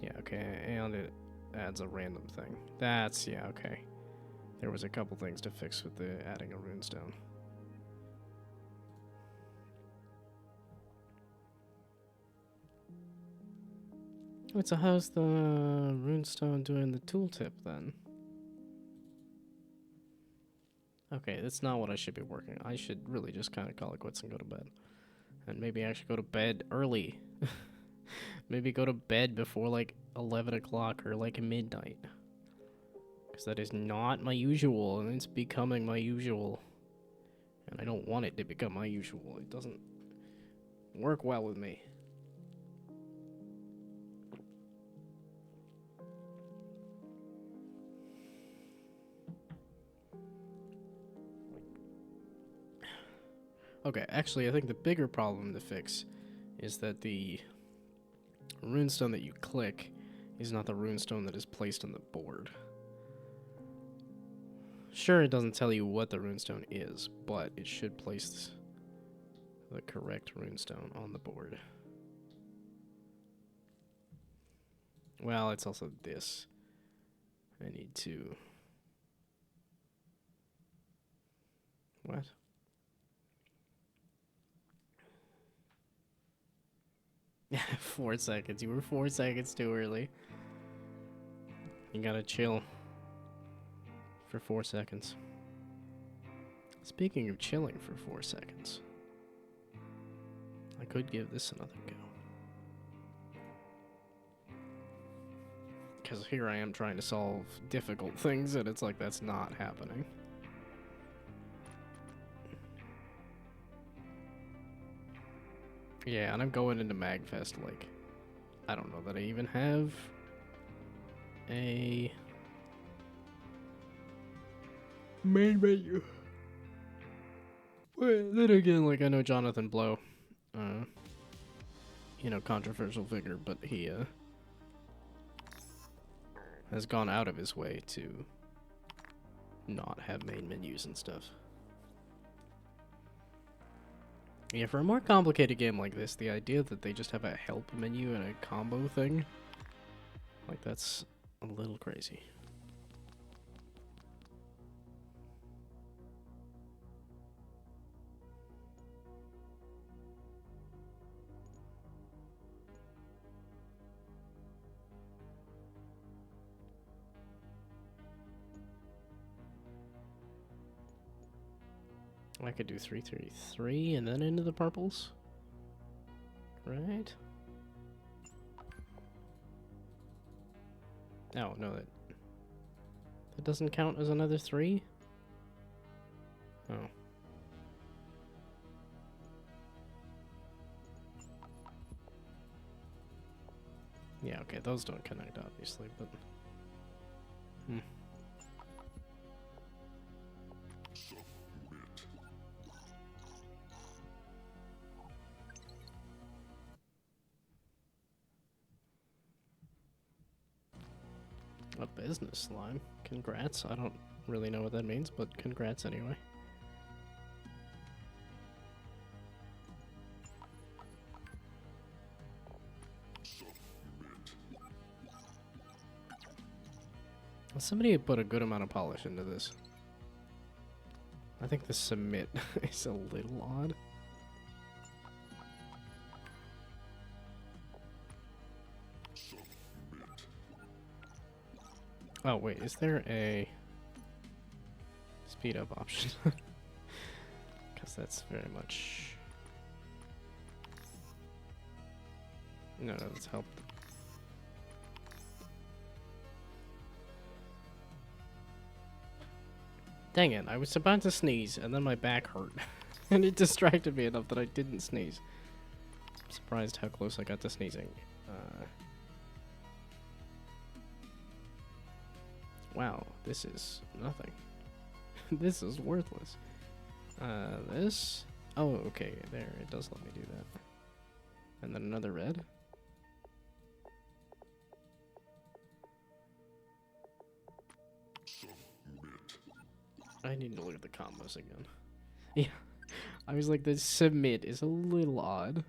A: Yeah, okay, and it adds a random thing. That's, yeah, okay. There was a couple things to fix with the adding a runestone. Wait, so how's the runestone doing the tooltip then? Okay, that's not what I should be working on. I should really just kind of call it quits and go to bed. And maybe I should go to bed early. Maybe go to bed before like 11 o'clock or like midnight. Because that is not my usual, and it's becoming my usual. And I don't want it to become my usual. It doesn't work well with me. Okay, actually, I think the bigger problem to fix is that the runestone that you click is not the runestone that is placed on the board. Sure, it doesn't tell you what the runestone is, but it should place the correct runestone on the board. Well, it's also this. I need to... What? Yeah, 4 seconds. You were 4 seconds too early. You gotta chill for 4 seconds. Speaking of chilling for 4 seconds, I could give this another go. Because here I am trying to solve difficult things, and it's like that's not happening. Yeah, and I'm going into MagFest like, I don't know that I even have a main menu. But then again, like I know Jonathan Blow, you know, controversial figure, but he has gone out of his way to not have main menus and stuff. Yeah, for a more complicated game like this, the idea that they just have a help menu and a combo thing, like that's a little crazy. I could do 333 and then into the purples. Right? Oh, no, that doesn't count as another 3? Oh. Yeah, okay, those don't connect, obviously, but... A business slime. Congrats. I don't really know what that means, but congrats anyway. Somebody put a good amount of polish into this. I think the submit is a little odd. Oh, wait, is there a speed up option? Because that's very much... No, that's help. Dang it, I was about to sneeze, and then my back hurt. And it distracted me enough that I didn't sneeze. I'm surprised how close I got to sneezing. Wow, this is nothing. This is worthless. This? Oh, okay, there, it does let me do that. And then another red. I need to look at the combos again. Yeah, I was like, the submit is a little odd.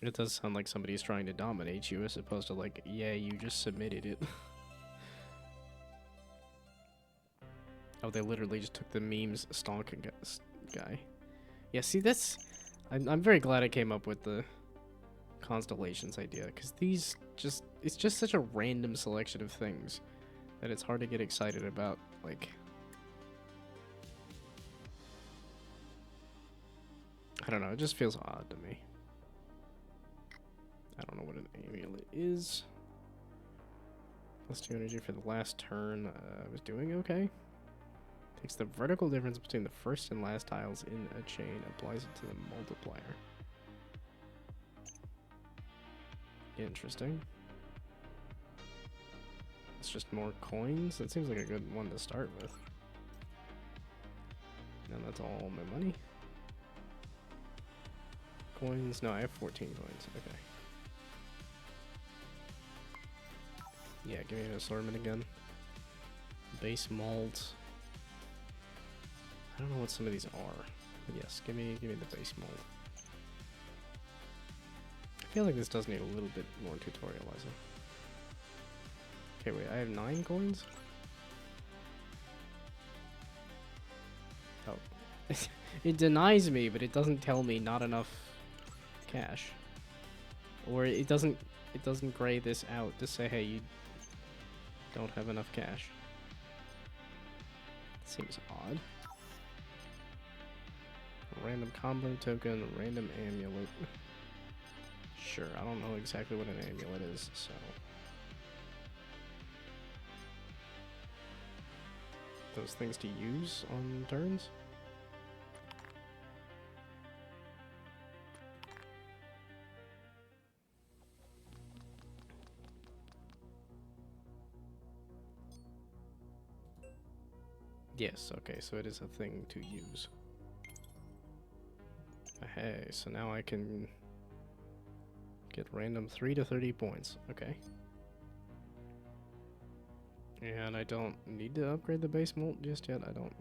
A: It does sound like somebody's trying to dominate you as opposed to like, yeah, you just submitted it. Oh, they literally just took the memes stalking guy. Yeah, see, that's... I'm very glad I came up with the constellations idea, because these just... It's just such a random selection of things that it's hard to get excited about, like... I don't know, it just feels odd to me. I don't know what an amulet is. Plus 2 energy for the last turn. I was doing okay. Takes the vertical difference between the first and last tiles in a chain, applies it to the multiplier. Interesting. It's just more coins? That seems like a good one to start with. And that's all my money. Coins? No, I have 14 coins. Okay. Yeah, give me an assortment again. Base malt. I don't know what some of these are. But yes, give me the base mold. I feel like this does need a little bit more tutorializing. Okay, wait, I have 9 coins? Oh. It denies me, but it doesn't tell me not enough cash. Or it doesn't gray this out to say, hey, you don't have enough cash. Seems odd. Random combo token, random amulet. Sure, I don't know exactly what an amulet is, so... Those things to use on turns? Yes, okay, so it is a thing to use. Hey, so now I can get random 3 to 30 points. Okay. And I don't need to upgrade the base mult just yet. I don't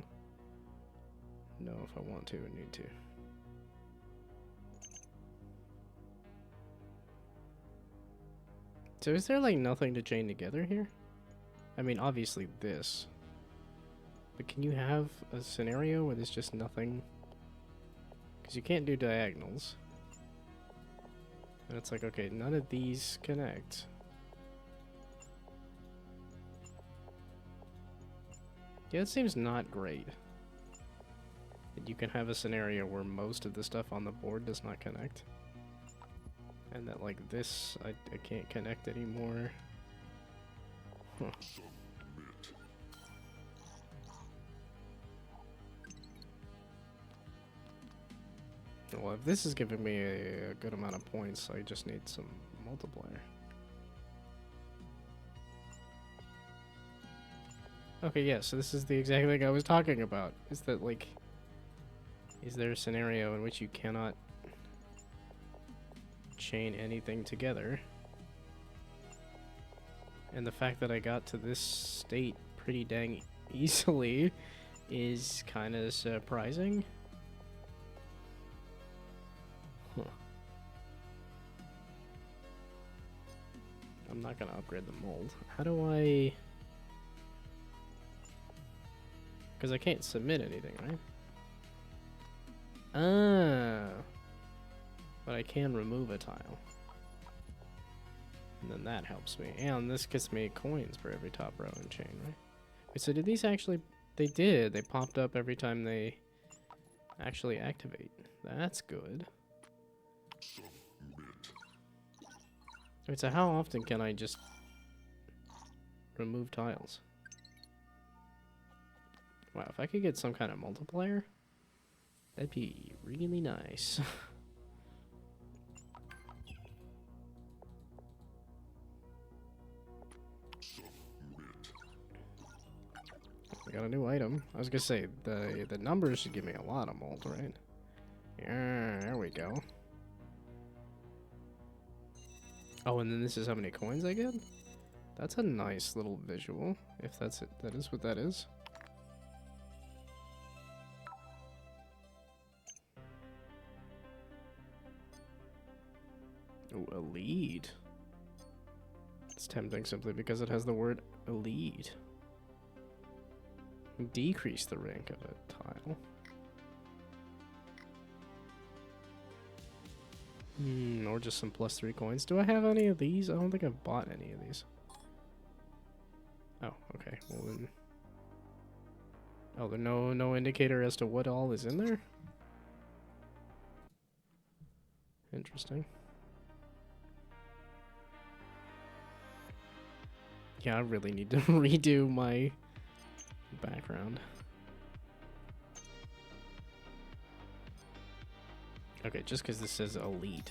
A: know if I want to or need to. So is there like nothing to chain together here? I mean, obviously this. But can you have a scenario where there's just nothing? Because you can't do diagonals. And it's like, okay, none of these connect. Yeah, it seems not great. That you can have a scenario where most of the stuff on the board does not connect. And that, like, this, I can't connect anymore. Huh. Well, if this is giving me a good amount of points, I just need some multiplier. Okay, yeah, so this is the exact thing I was talking about. Is that, like, is there a scenario in which you cannot chain anything together? And the fact that I got to this state pretty dang easily is kind of surprising. Huh. I'm not gonna upgrade the mold. How do I... Because I can't submit anything, right? Ah. But I can remove a tile. And then that helps me. And this gets me coins for every top row and chain, right? Wait, so did these actually... They did. They popped up every time they actually activate. That's good. Wait, so how often can I just remove tiles? Wow, if I could get some kind of multiplier, that'd be really nice. We got a new item. I was gonna say, the numbers should give me a lot of mold, right? Yeah, there we go. Oh, and then this is how many coins I get? That's a nice little visual, if that's it. That is what that is. Oh, elite. It's tempting simply because it has the word elite. Decrease the rank of a tile. Or just some +3 coins. Do I have any of these? I don't think I've bought any of these. Oh, okay. Well then... Oh, there's no indicator as to what all is in there? Interesting. Yeah, I really need to redo my background. Okay, just because this says elite.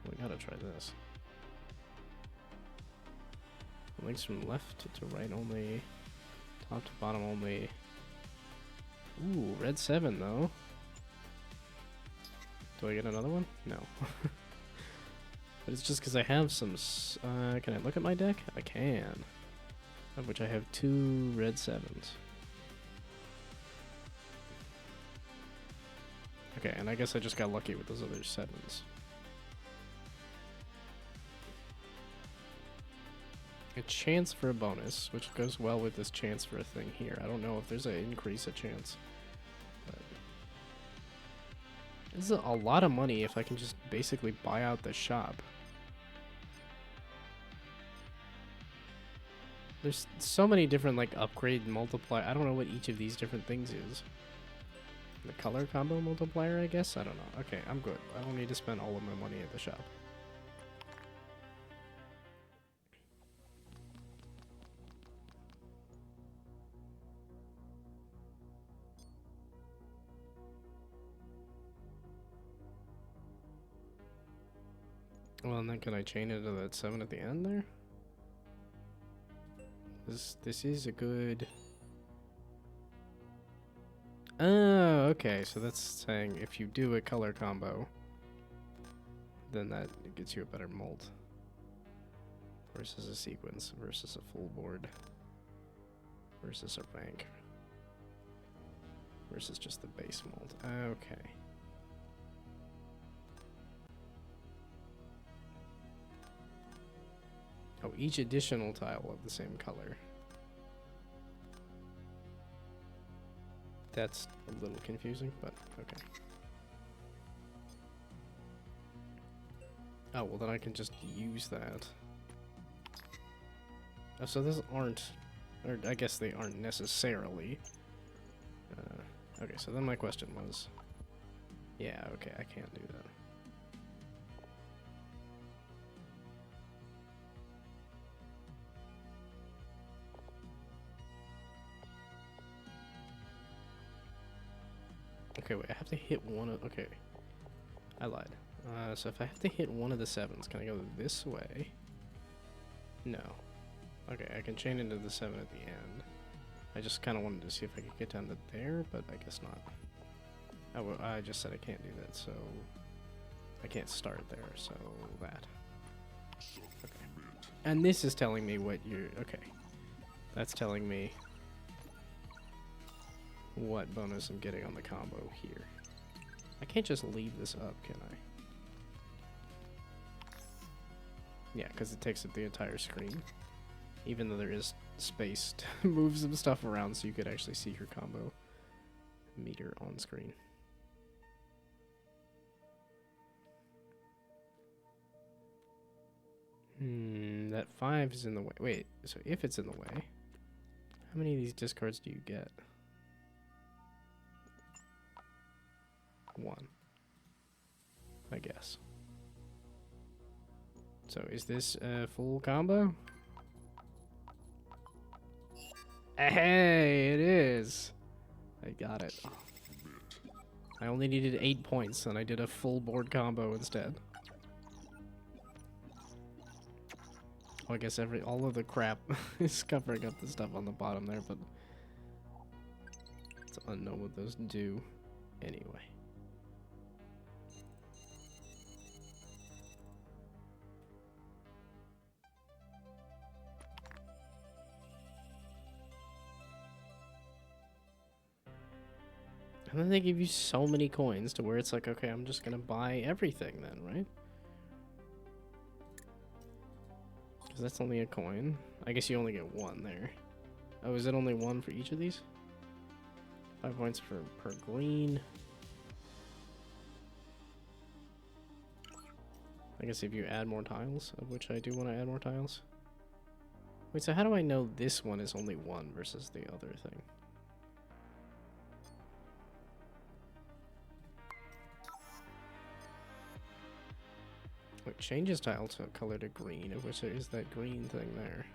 A: We gotta try this. Links from left to right only. Top to bottom only. Ooh, red 7 though. Do I get another one? No. But it's just because I have some... can I look at my deck? I can. Of which I have 2 red 7s. Okay, and I guess I just got lucky with those other 7s. A chance for a bonus, which goes well with this chance for a thing here. I don't know if there's an increase of chance. But this is a lot of money if I can just basically buy out the shop. There's so many different like upgrade multiplier. I don't know what each of these different things is. The color combo multiplier, I guess? I don't know. Okay, I'm good. I don't need to spend all of my money at the shop. Well, and then can I chain it to that 7 at the end there? This is a good... Oh, okay. So that's saying if you do a color combo, then that gets you a better mold. Versus a sequence, versus a full board, versus a rank, versus just the base mold. Okay. Oh, each additional tile of the same color. That's a little confusing, but okay. Oh, well then I can just use that. Oh, so those aren't, or I guess they aren't necessarily. Okay, so then my question was, yeah, okay, I can't do that. Okay, wait, I have to hit one of... Okay. I lied. So if I have to hit one of the 7s, can I go this way? No. Okay, I can chain into the 7 at the end. I just kind of wanted to see if I could get down to there, but I guess not. Oh, well, I just said I can't do that, so... I can't start there, so that. Okay. And this is telling me what you're... Okay. That's telling me what bonus I'm getting on the combo here. I can't just leave this up, can I? Yeah, because it takes up the entire screen. Even though there is space to move some stuff around so you could actually see your combo meter on screen. That 5 is in the way. Wait, so if it's in the way, how many of these discards do you get? 1, I guess. So is this a full combo? Hey, it is. I got it. I only needed 8 points, and I did a full board combo instead. Oh, I guess all of the crap is covering up the stuff on the bottom there, but it's unknown what those do anyway. And then they give you so many coins to where it's like, okay, I'm just gonna buy everything then, right? Because that's only a coin. I guess you only get 1 there. Oh, is it only 1 for each of these? 5 points per green. I guess if you add more tiles, of which I do want to add more tiles. Wait, so how do I know this one is only 1 versus the other thing? Wait, changes tile to color to green, of which there is that green thing there.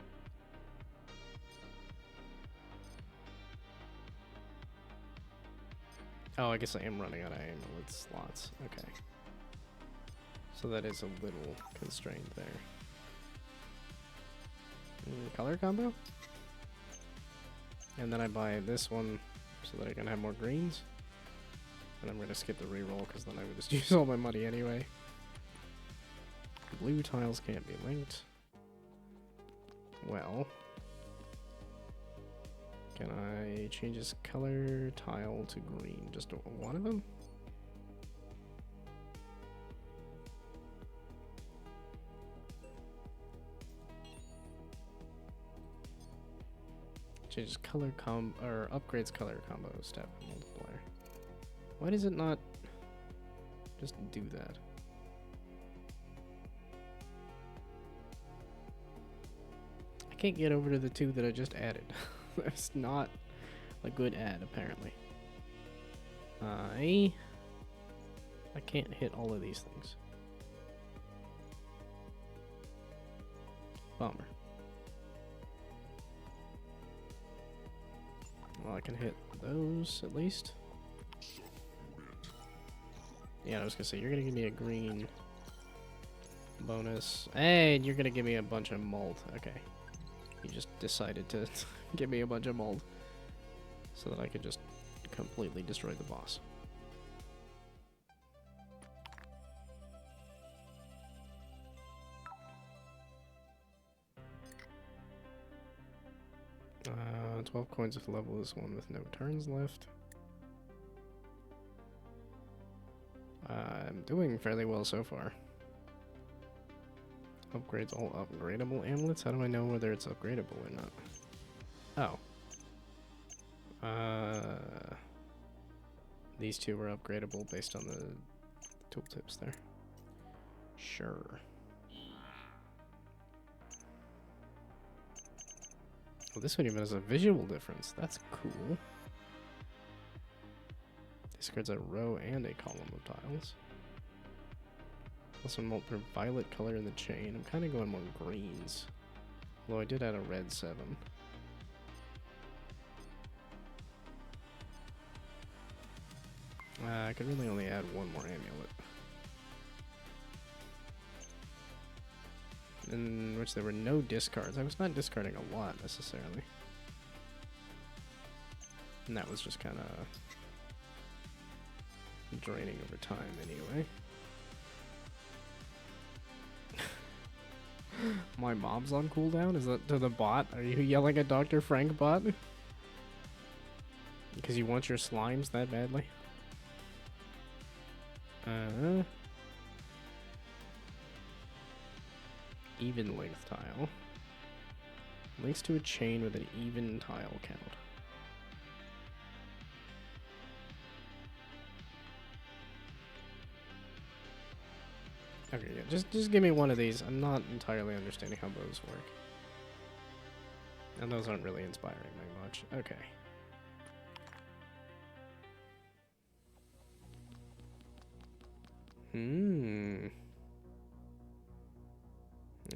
A: Oh, I guess I am running out of ammo with slots. Okay. So that is a little constrained there. Color combo? And then I buy this one so that I can have more greens. And I'm going to skip the reroll because then I would just use all my money anyway. Blue tiles can't be linked. Well, can I change this color tile to green? Just one of them? Changes color or upgrades color combo step multiplier. Why does it not just do that? I can't get over to the 2 that I just added. That's not a good add, apparently. I can't hit all of these things. Bummer. Well, I can hit those at least. Yeah, I was gonna say, you're gonna give me a green bonus. And you're gonna give me a bunch of mold. Okay. You just decided to give me a bunch of mold so that I could just completely destroy the boss. Uh, 12 coins of level this one with no turns left. I'm doing fairly well so far. Upgrades all upgradable amulets? How do I know whether it's upgradable or not? Oh. These 2 were upgradable based on the tooltips there. Sure. Well, this one even has a visual difference. That's cool. Discards a row and a column of tiles. Also multiple violet color in the chain. I'm kind of going more greens. Although I did add a red 7. I could really only add 1 more amulet. In which there were no discards. I was not discarding a lot necessarily. And that was just kind of draining over time anyway. My mom's on cooldown? Is that to the bot? Are you yelling at Dr. Frank bot? Because you want your slimes that badly? Even length tile. Links to a chain with an even tile count. Okay, yeah, just give me one of these. I'm not entirely understanding how those work. And those aren't really inspiring me much. Okay.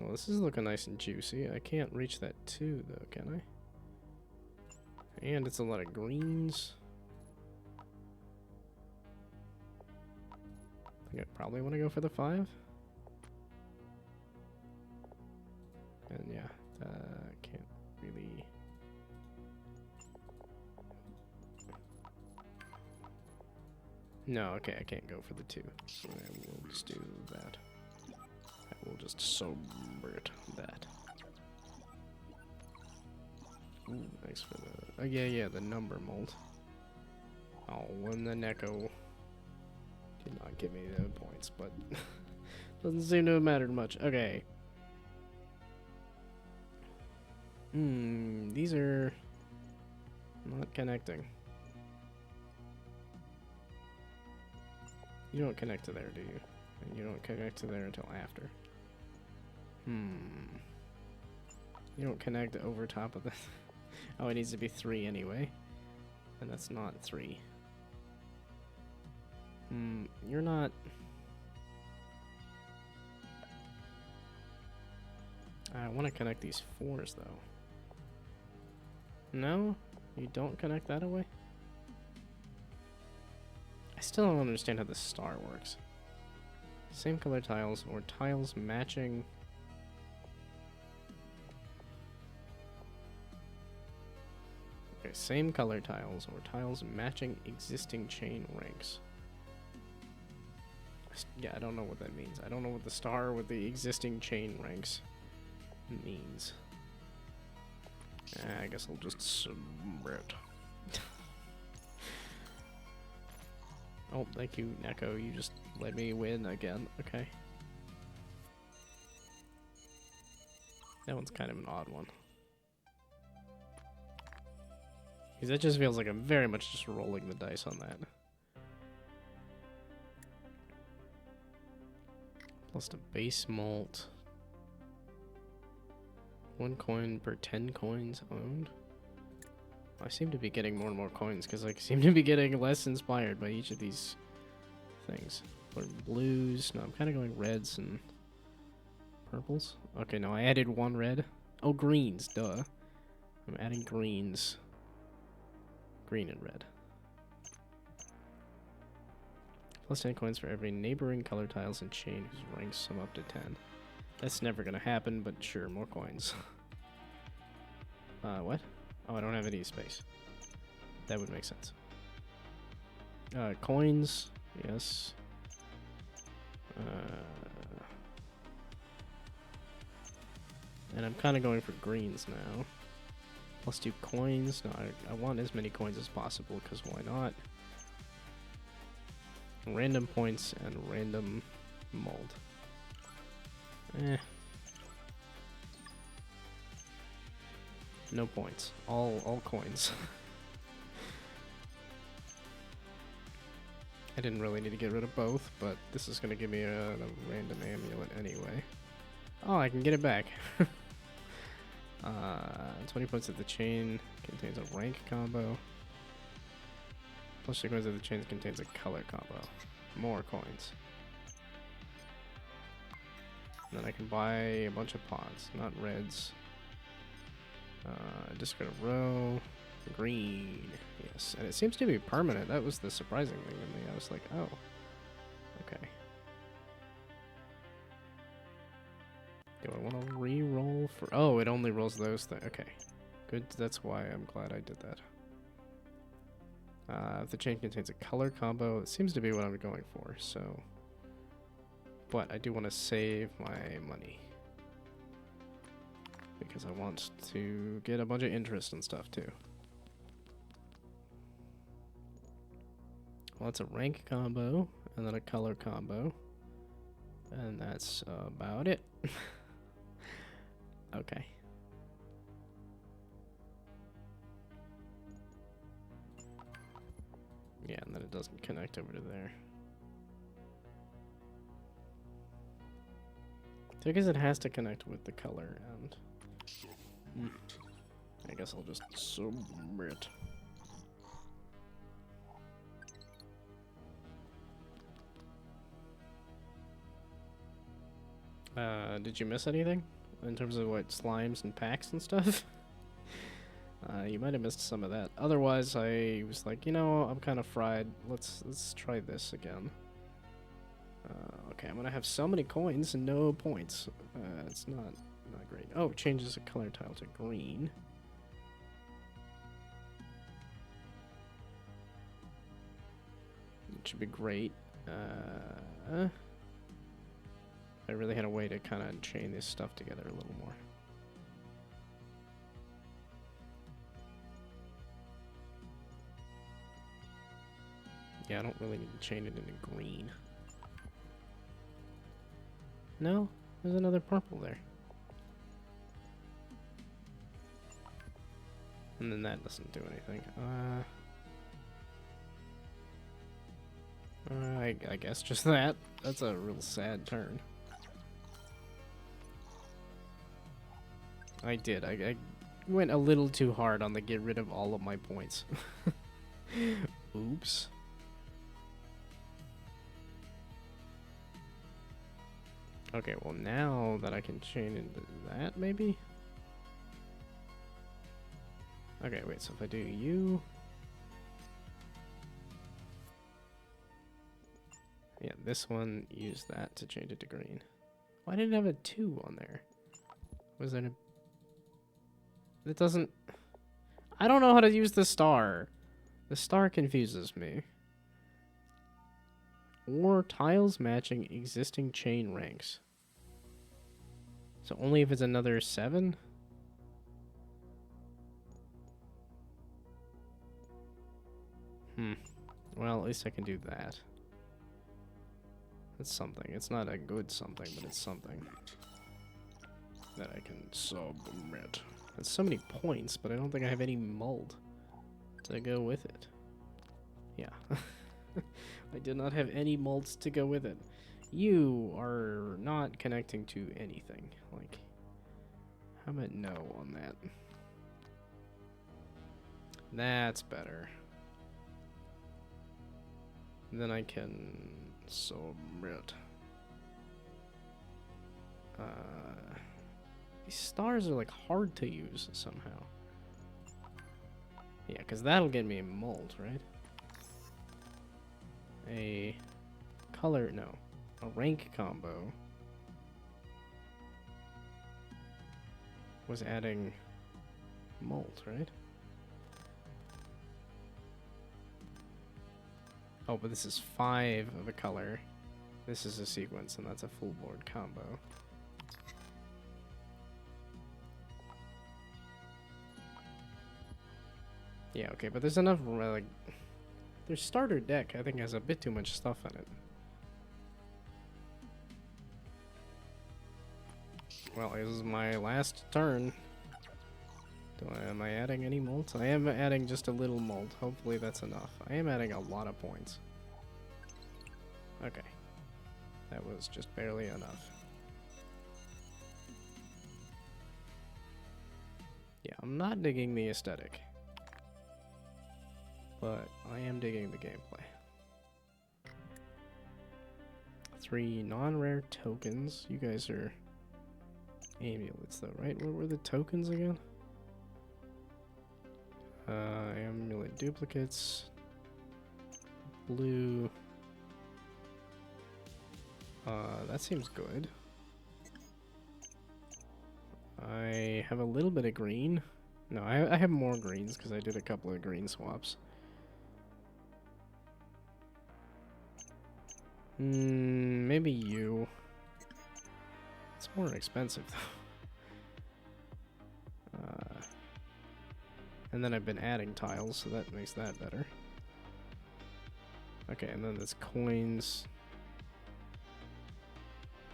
A: Well, this is looking nice and juicy. I can't reach that 2, though, can I? And it's a lot of greens. I think I probably want to go for the 5. And yeah, can't really... No, okay, I can't go for the 2. So I will just do that. I will just subvert that. Ooh, thanks for the... Oh, yeah, the number mold. Oh, and the Neko did not give me the points, but doesn't seem to have mattered much. Okay. These are not connecting. You don't connect to there, do you? And you don't connect to there until after. You don't connect over top of this. Oh, it needs to be 3 anyway. And that's not 3. You're not... I want to connect these 4s, though. No? You don't connect that away? I still don't understand how the star works. Same color tiles, or tiles matching... Okay, same color tiles, or tiles matching existing chain ranks. Yeah, I don't know what that means. I don't know what the star with the existing chain ranks means. I guess I'll just subvert. Oh, thank you, Neko. You just let me win again. Okay. That one's kind of an odd one. Because that just feels like I'm very much just rolling the dice on that. Plus the base malt. 1 coin per 10 coins owned. I seem to be getting more and more coins because I seem to be getting less inspired by each of these things. Or blues. No, I'm kind of going reds and purples. Okay, no, I added 1 red. Oh, greens, duh. I'm adding greens. Green and red. Plus 10 coins for every neighboring color tiles and chain whose ranks sum up to 10. That's never gonna happen, but sure, more coins. What? Oh, I don't have any space. That would make sense. Coins, yes. And I'm kind of going for greens now. Plus 2 coins. No, I want as many coins as possible, because why not? Random points and random mold. No points. All coins. I didn't really need to get rid of both, but this is going to give me a random amulet anyway. Oh, I can get it back. 20 points of the chain contains a rank combo. Plus 2 coins of the chain contains a color combo. More coins. And then I can buy a bunch of pots, not reds. Discard a row. Green. Yes. And it seems to be permanent. That was the surprising thing to me. I was like, oh. Okay. Do I want to re-roll for... Oh, it only rolls those things. Okay. Good. That's why I'm glad I did that. If the chain contains a color combo, it seems to be what I'm going for, so... But I do want to save my money. Because I want to get a bunch of interest and stuff, too. Well, that's a rank combo, and then a color combo. And that's about it. Okay. Yeah, and then it doesn't connect over to there. So I guess it has to connect with the color, and I guess I'll just submit. Did you miss anything in terms of what slimes and packs and stuff? You might have missed some of that. Otherwise, I was like, you know, I'm kind of fried. Let's try this again. Okay, I'm gonna have so many coins and no points. It's not great. Oh, it changes the color tile to green. It should be great. I really had a way to kind of chain this stuff together a little more. Yeah, I don't really need to chain it into green. No, there's another purple there. And then that doesn't do anything. I guess just that. That's a real sad turn. I did. I went a little too hard on the get rid of all of my points. Oops. Okay, well now that I can chain into that, maybe? Okay, wait, so if I do you... Yeah, this one, use that to change it to green. Why did it have a 2 on there? Was there a... It doesn't... I don't know how to use the star. The star confuses me. Or tiles matching existing chain ranks. So only if it's another 7? Well, at least I can do that. That's something. It's not a good something, but it's something that I can submit. That's so many points, but I don't think I have any mold to go with it. Yeah. I did not have any molds to go with it. You are not connecting to anything. Like, how about no on that? That's better. Then I can submit. These stars are like hard to use somehow. Yeah, because that'll get me a mold, right? A color, no. A rank combo was adding mold, right? Oh, but this is 5 of a color. This is a sequence, and that's a full board combo. Yeah, okay, but there's enough, like... Their starter deck, I think, has a bit too much stuff in it. Well, this is my last turn. Am I adding any molds? I am adding just a little mold. Hopefully that's enough. I am adding a lot of points. Okay. That was just barely enough. Yeah, I'm not digging the aesthetic. But I am digging the gameplay. 3 non-rare tokens. You guys are amulets though, right? What were the tokens again? Amulet duplicates. Blue. That seems good. I have a little bit of green. No, I have more greens because I did a couple of green swaps. Maybe you. It's more expensive though. And then I've been adding tiles, so that makes that better. Okay, and then there's coins.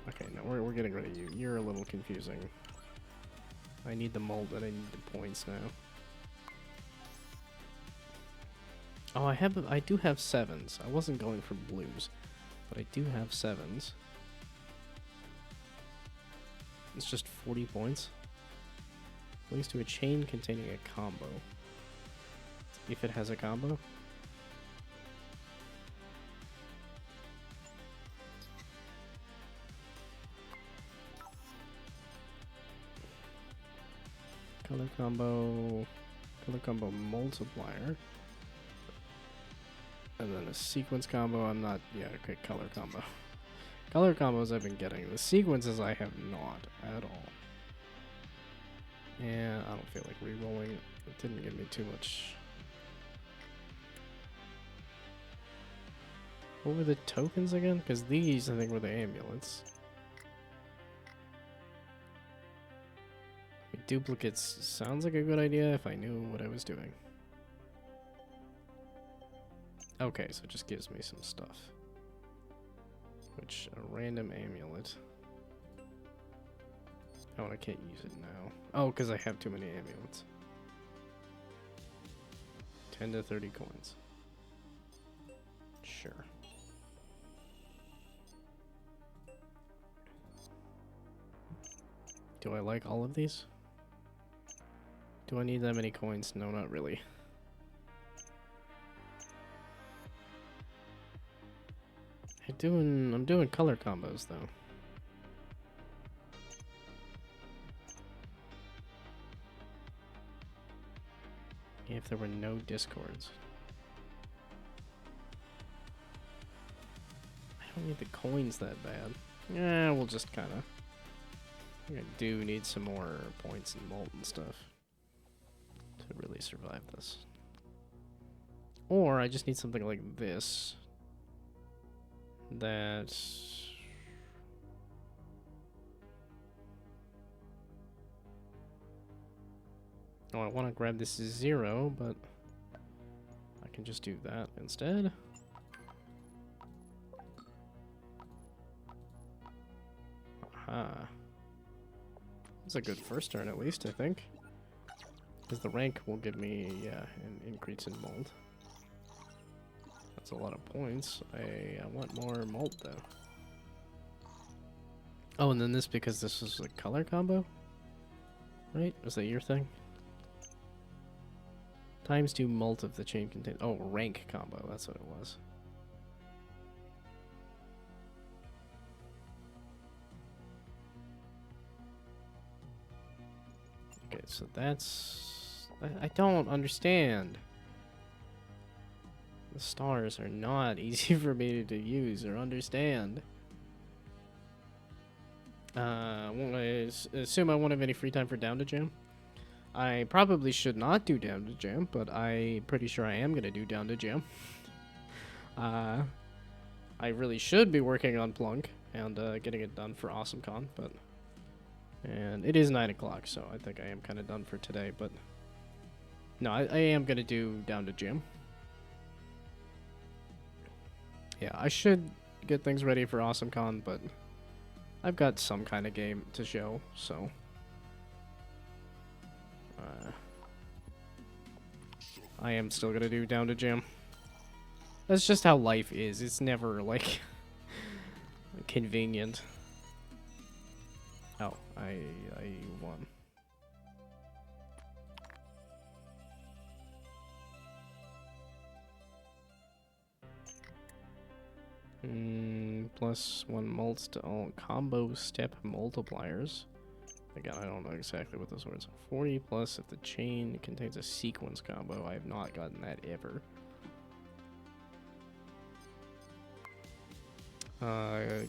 A: Okay, no, we're getting rid of you. You're a little confusing. I need the mold and I need the points now. Oh, I do have 7s. I wasn't going for blues, but I do have 7s. It's just 40 points. Links to a chain containing a combo. If it has a combo. Color combo multiplier. And then a sequence combo, I'm not, yeah, okay, color combo. Color combos I've been getting. The sequences I have not at all. And I don't feel like re-rolling. It didn't give me too much. What were the tokens again? Because these, I think, were the amulets. Duplicates sounds like a good idea if I knew what I was doing. Okay, so it just gives me some stuff. Which, a random amulet. Oh, and I can't use it now. Oh, because I have too many amulets. 10 to 30 coins. Sure. Do I like all of these? Do I need that many coins? No, not really. I'm doing color combos though. If there were no discords. I don't need the coins that bad. Yeah, we'll just kind of. I do need some more points and malt and stuff to really survive this. Or I just need something like this. That. Oh, I want to grab this 0, but I can just do that instead. Aha. That's a good first turn at least, I think. Because the rank will give me, yeah, an increase in mold. That's a lot of points. I want more malt though. Oh, and then this because this is a color combo? Right? Was that your thing? Times 2 malt of the chain contain. Oh, rank combo. That's what it was. Okay, so that's... I don't understand. The stars are not easy for me to use or understand. I assume I won't have any free time for Down to Jam. I probably should not do Down to Jam, but I'm pretty sure I am going to do Down to Jam. I really should be working on Plunk and getting it done for AwesomeCon, but... And it is 9 o'clock, so I think I am kind of done for today, but... No, I am going to do Down to Jam. Yeah, I should get things ready for AwesomeCon, but... I've got some kind of game to show, so... I am still gonna do Down to Jam. That's just how life is. It's never, like, convenient. Oh, I won. Plus 1 mults to all combo step multipliers. Again, I don't know exactly what those words are. 40 plus if the chain contains a sequence combo. I have not gotten that ever.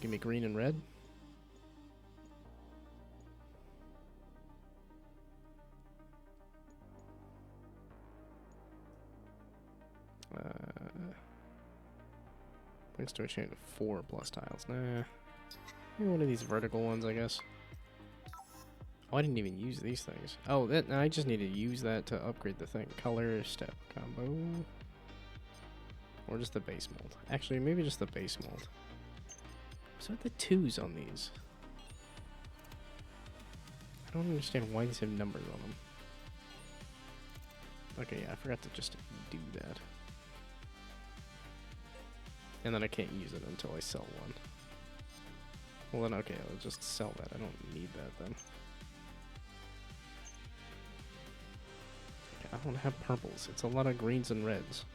A: Give me green and red. Links to a chain of 4 plus tiles. Nah. Maybe one of these vertical ones, I guess. Oh, I didn't even use these things. Oh, that I just need to use that to upgrade the thing. Color, step, combo. Or just the base mold. Actually, maybe just the base mold. So the 2s on these. I don't understand why these have numbers on them. Okay, yeah, I forgot to just do that. And then I can't use it until I sell one. Well then, okay, I'll just sell that. I don't need that then. Okay, I don't have purples. It's a lot of greens and reds.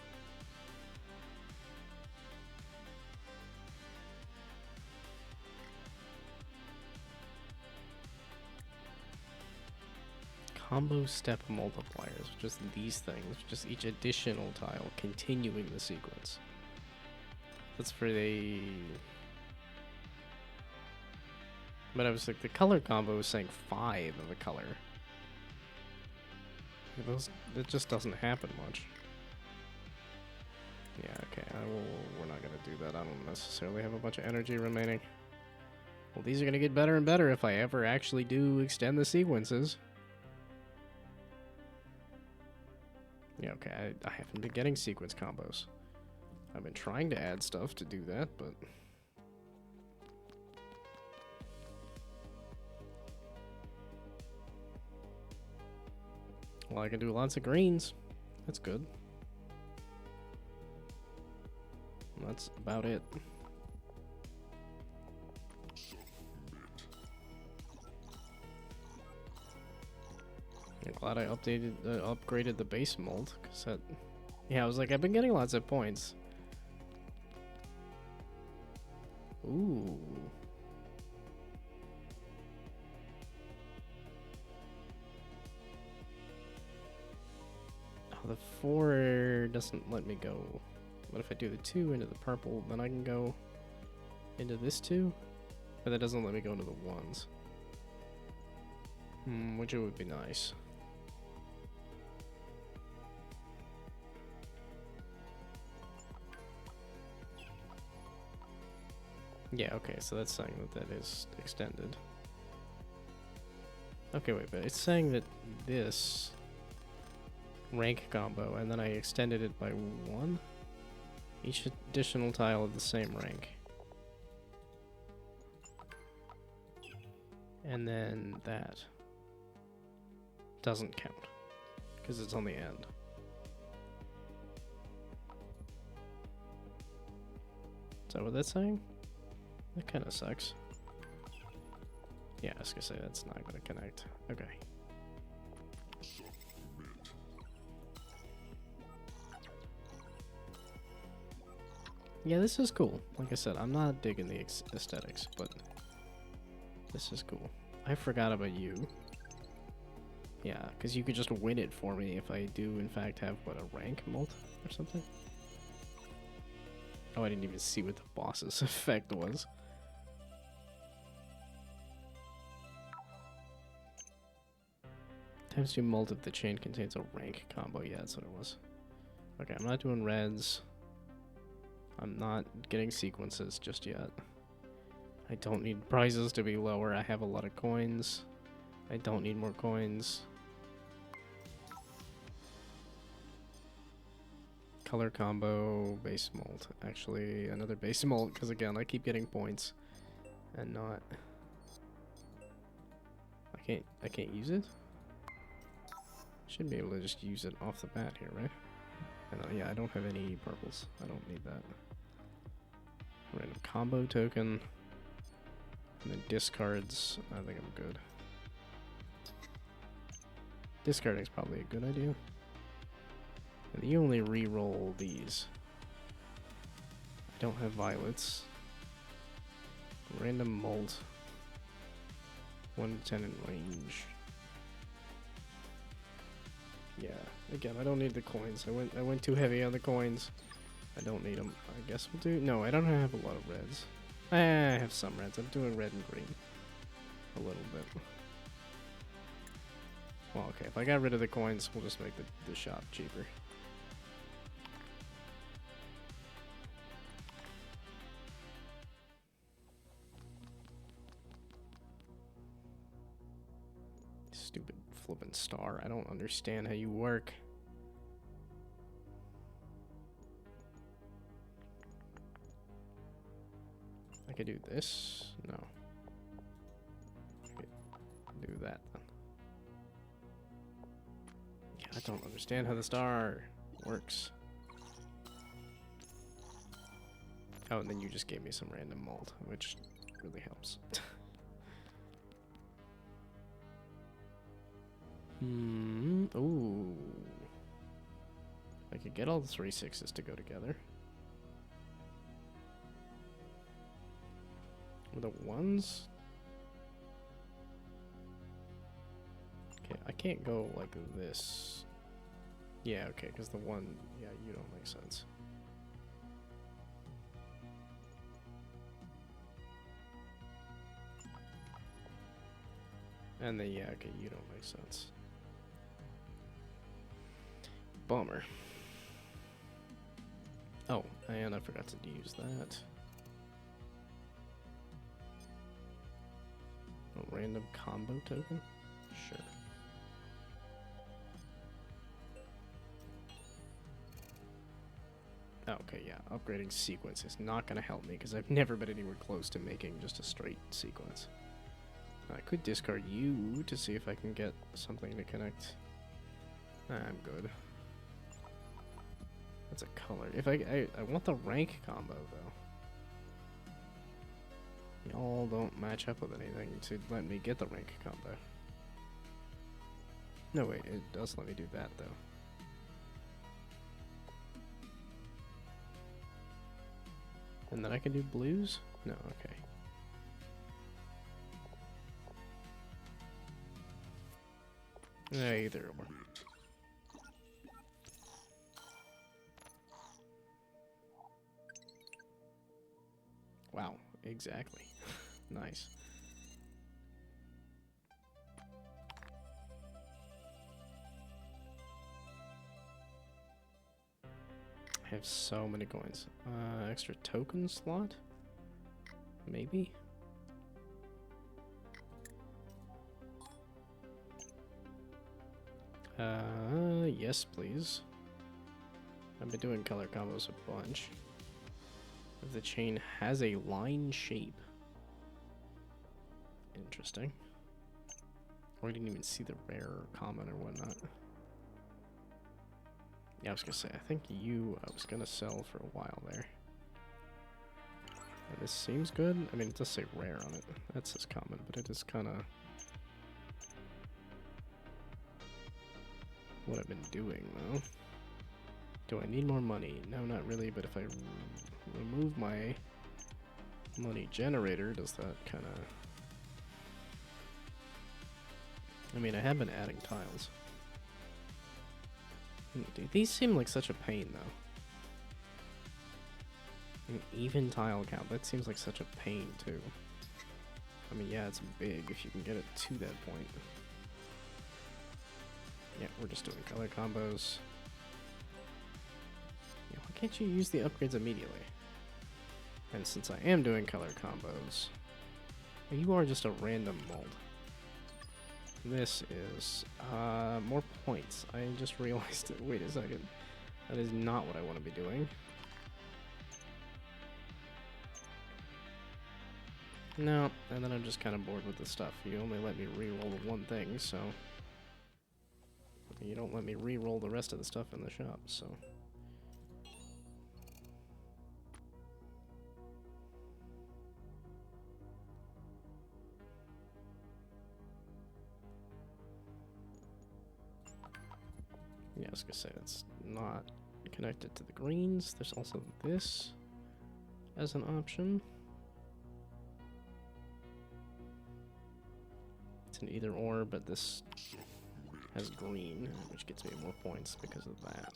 A: Combo step multipliers, just these things, just each additional tile continuing the sequence. That's for the... But I was like, the color combo was saying 5 of a color. It just doesn't happen much. Yeah, okay, we're not gonna do that. I don't necessarily have a bunch of energy remaining. Well, these are gonna get better and better if I ever actually do extend the sequences. Yeah, okay, I haven't been getting sequence combos. I've been trying to add stuff to do that, but... Well, I can do lots of greens. That's good. That's about it. I'm glad I upgraded the base mold, cause that, yeah, I was like, I've been getting lots of points. Ooh. Oh, the 4 doesn't let me go. What if I do the 2 into the purple, then I can go into this 2? But that doesn't let me go into the 1s. Which it would be nice. Yeah, okay, so that's saying that that is extended. Okay, wait, but it's saying that this rank combo, and then I extended it by 1? Each additional tile of the same rank. And then that doesn't count, because it's on the end. Is that what that's saying? That kind of sucks. Yeah, I was gonna say that's not gonna connect. Okay. Yeah, this is cool. Like I said, I'm not digging the aesthetics, but this is cool. I forgot about you. Yeah, because you could just win it for me if I do, in fact, have, what, a rank mult or something? Oh, I didn't even see what the boss's effect was. Times 2 mult if the chain contains a rank combo. Yeah, that's what it was. Okay, I'm not doing reds. I'm not getting sequences just yet. I don't need prizes to be lower. I have a lot of coins. I don't need more coins. Color combo, base mold. Actually, another base mold, because again, I keep getting points and not... I can't use it? Should be able to just use it off the bat here, right? And yeah, I don't have any purples. I don't need that. Random combo token. And then discards. I think I'm good. Discarding is probably a good idea. And you only re-roll these. I don't have violets. Random molt. 1 to 10 in range. Yeah, again, I don't need the coins. I went too heavy on the coins. I don't need them. I guess we'll do... No, I don't have a lot of reds. I have some reds. I'm doing red and green. A little bit. Well, okay, if I got rid of the coins, we'll just make the shop cheaper. Stupid flippin' star. I don't understand how you work. I could do this? No. I could do that then. Yeah, I don't understand how the star works. Oh, and then you just gave me some random mold, which really helps. Ooh. I could get all the 3 6s to go together. With the 1s? Okay, I can't go like this. Yeah, okay, because the 1, yeah, you don't make sense. And then, yeah, okay, you don't make sense. Bummer. Oh, and I forgot to use that. A random combo token? Sure. Okay, yeah, upgrading sequence is not going to help me because I've never been anywhere close to making just a straight sequence. I could discard you to see if I can get something to connect. I'm good. That's a color. If I want the rank combo though. Y'all don't match up with anything to let me get the rank combo. No wait, it does let me do that though. And then I can do blues? No, okay. Either or. Wow, exactly. Nice. I have so many coins. Extra token slot? Maybe? Yes, please. I've been doing color combos a bunch. If the chain has a line shape. Interesting. Or I didn't even see the rare or common or whatnot. Yeah, I was gonna say, I think you, I was gonna sell for a while there. And this seems good. I mean, it does say rare on it. That says common, but it is kind of what I've been doing, though. Do I need more money? No, not really, but if I remove my money generator, does that kind of... I mean, I have been adding tiles. Dude, these seem like such a pain, though. An even tile count, that seems like such a pain, too. I mean, yeah, it's big if you can get it to that point. Yeah, we're just doing color combos. Yeah, why can't you use the upgrades immediately? And since I am doing color combos, you are just a random mold. This is more points. I just realized it. Wait a second. That is not what I want to be doing. No, and then I'm just kind of bored with the stuff. You only let me re-roll the one thing, so... You don't let me re-roll the rest of the stuff in the shop, so... Yeah, I was gonna say, it's not connected to the greens. There's also this as an option. It's an either or, but this has green, which gets me more points because of that.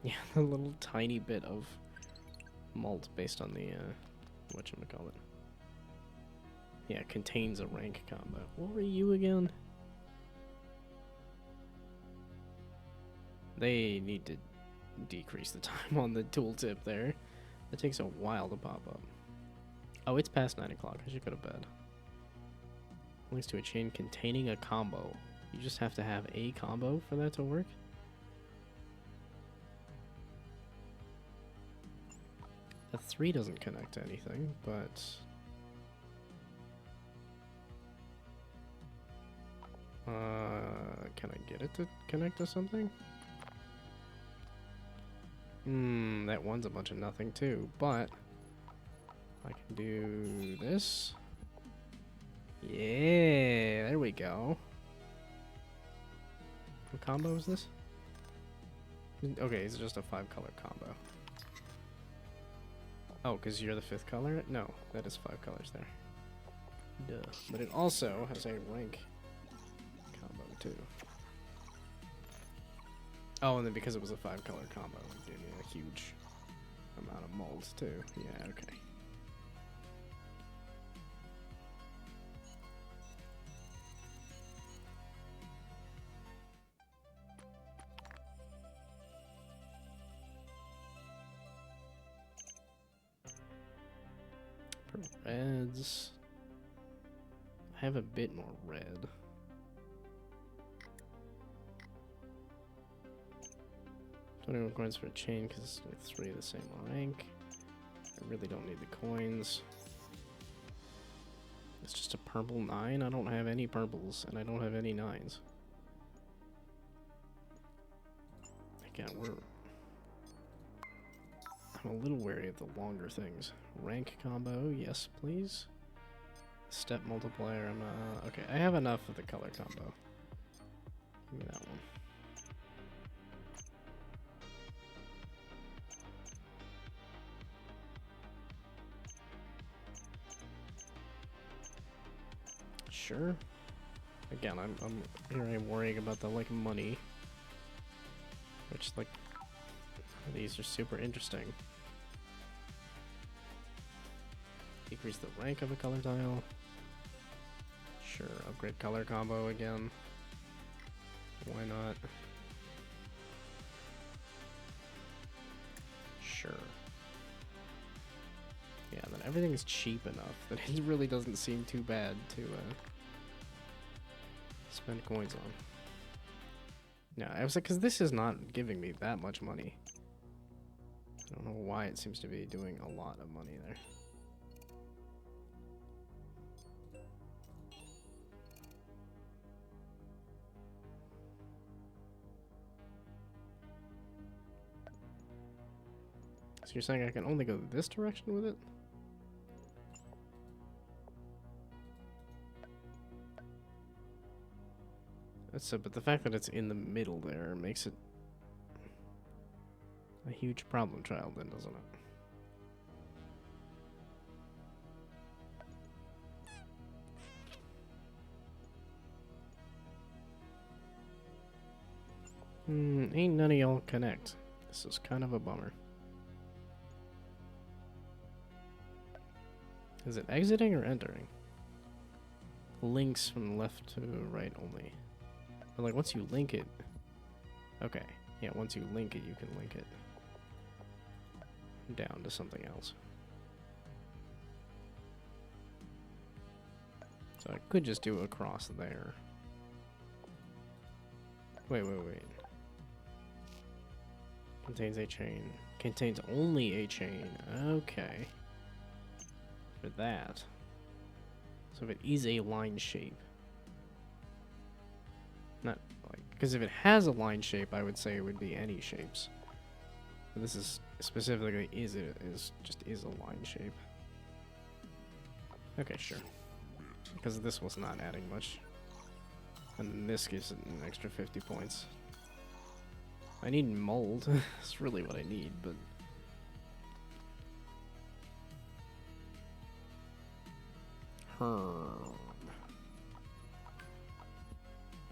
A: Yeah, a little tiny bit of malt based on the, whatchamacallit. Yeah, contains a rank combo. What were you again? They need to decrease the time on the tooltip there. It takes a while to pop up. Oh, it's past 9 o'clock. I should go to bed. Links to a chain containing a combo. You just have to have a combo for that to work? The 3 doesn't connect to anything, but... can I get it to connect to something? That one's a bunch of nothing too, but I can do this. Yeah, there we go. What combo is this? Okay, it's just a 5-color combo. Oh, because you're the 5th color? No, that is 5 colors there. Duh. But it also has a rank combo too. Oh, and then because it was a 5-color combo, it gave me a huge amount of molds too. Yeah, okay. For reds, I have a bit more red. 21 coins for a chain because it's like 3 of the same rank. I really don't need the coins. It's just a purple 9. I don't have any purples and I don't have any 9s. Again, I'm a little wary of the longer things. Rank combo, yes please. Step multiplier, I'm not... Okay, I have enough of the color combo. Give me that one. Sure. Again, I'm worrying about the like money, which like these are super interesting. Decrease the rank of a color tile. Sure, upgrade color combo again. Why not? Sure. Yeah, then everything is cheap enough that it really doesn't seem too bad to spend coins on. Yeah, I was like, because this is not giving me that much money. I don't know why it seems to be doing a lot of money there. So you're saying I can only go this direction with it? But the fact that it's in the middle there makes it a huge problem child then, doesn't it? Ain't none of y'all connect. This is kind of a bummer. Is it exiting or entering? Links from left to right only. But like once you link it... Okay. Yeah, once you link it, you can link it down to something else. So I could just do across there. Wait. Contains a chain. Contains only a chain. Okay. For that. So if it is a line shape. Not like... Because if it has a line shape, I would say it would be any shapes. But this is specifically is a line shape. Okay, sure. Because this was not adding much. And this gives it an extra 50 points. I need mold. That's really what I need, but... I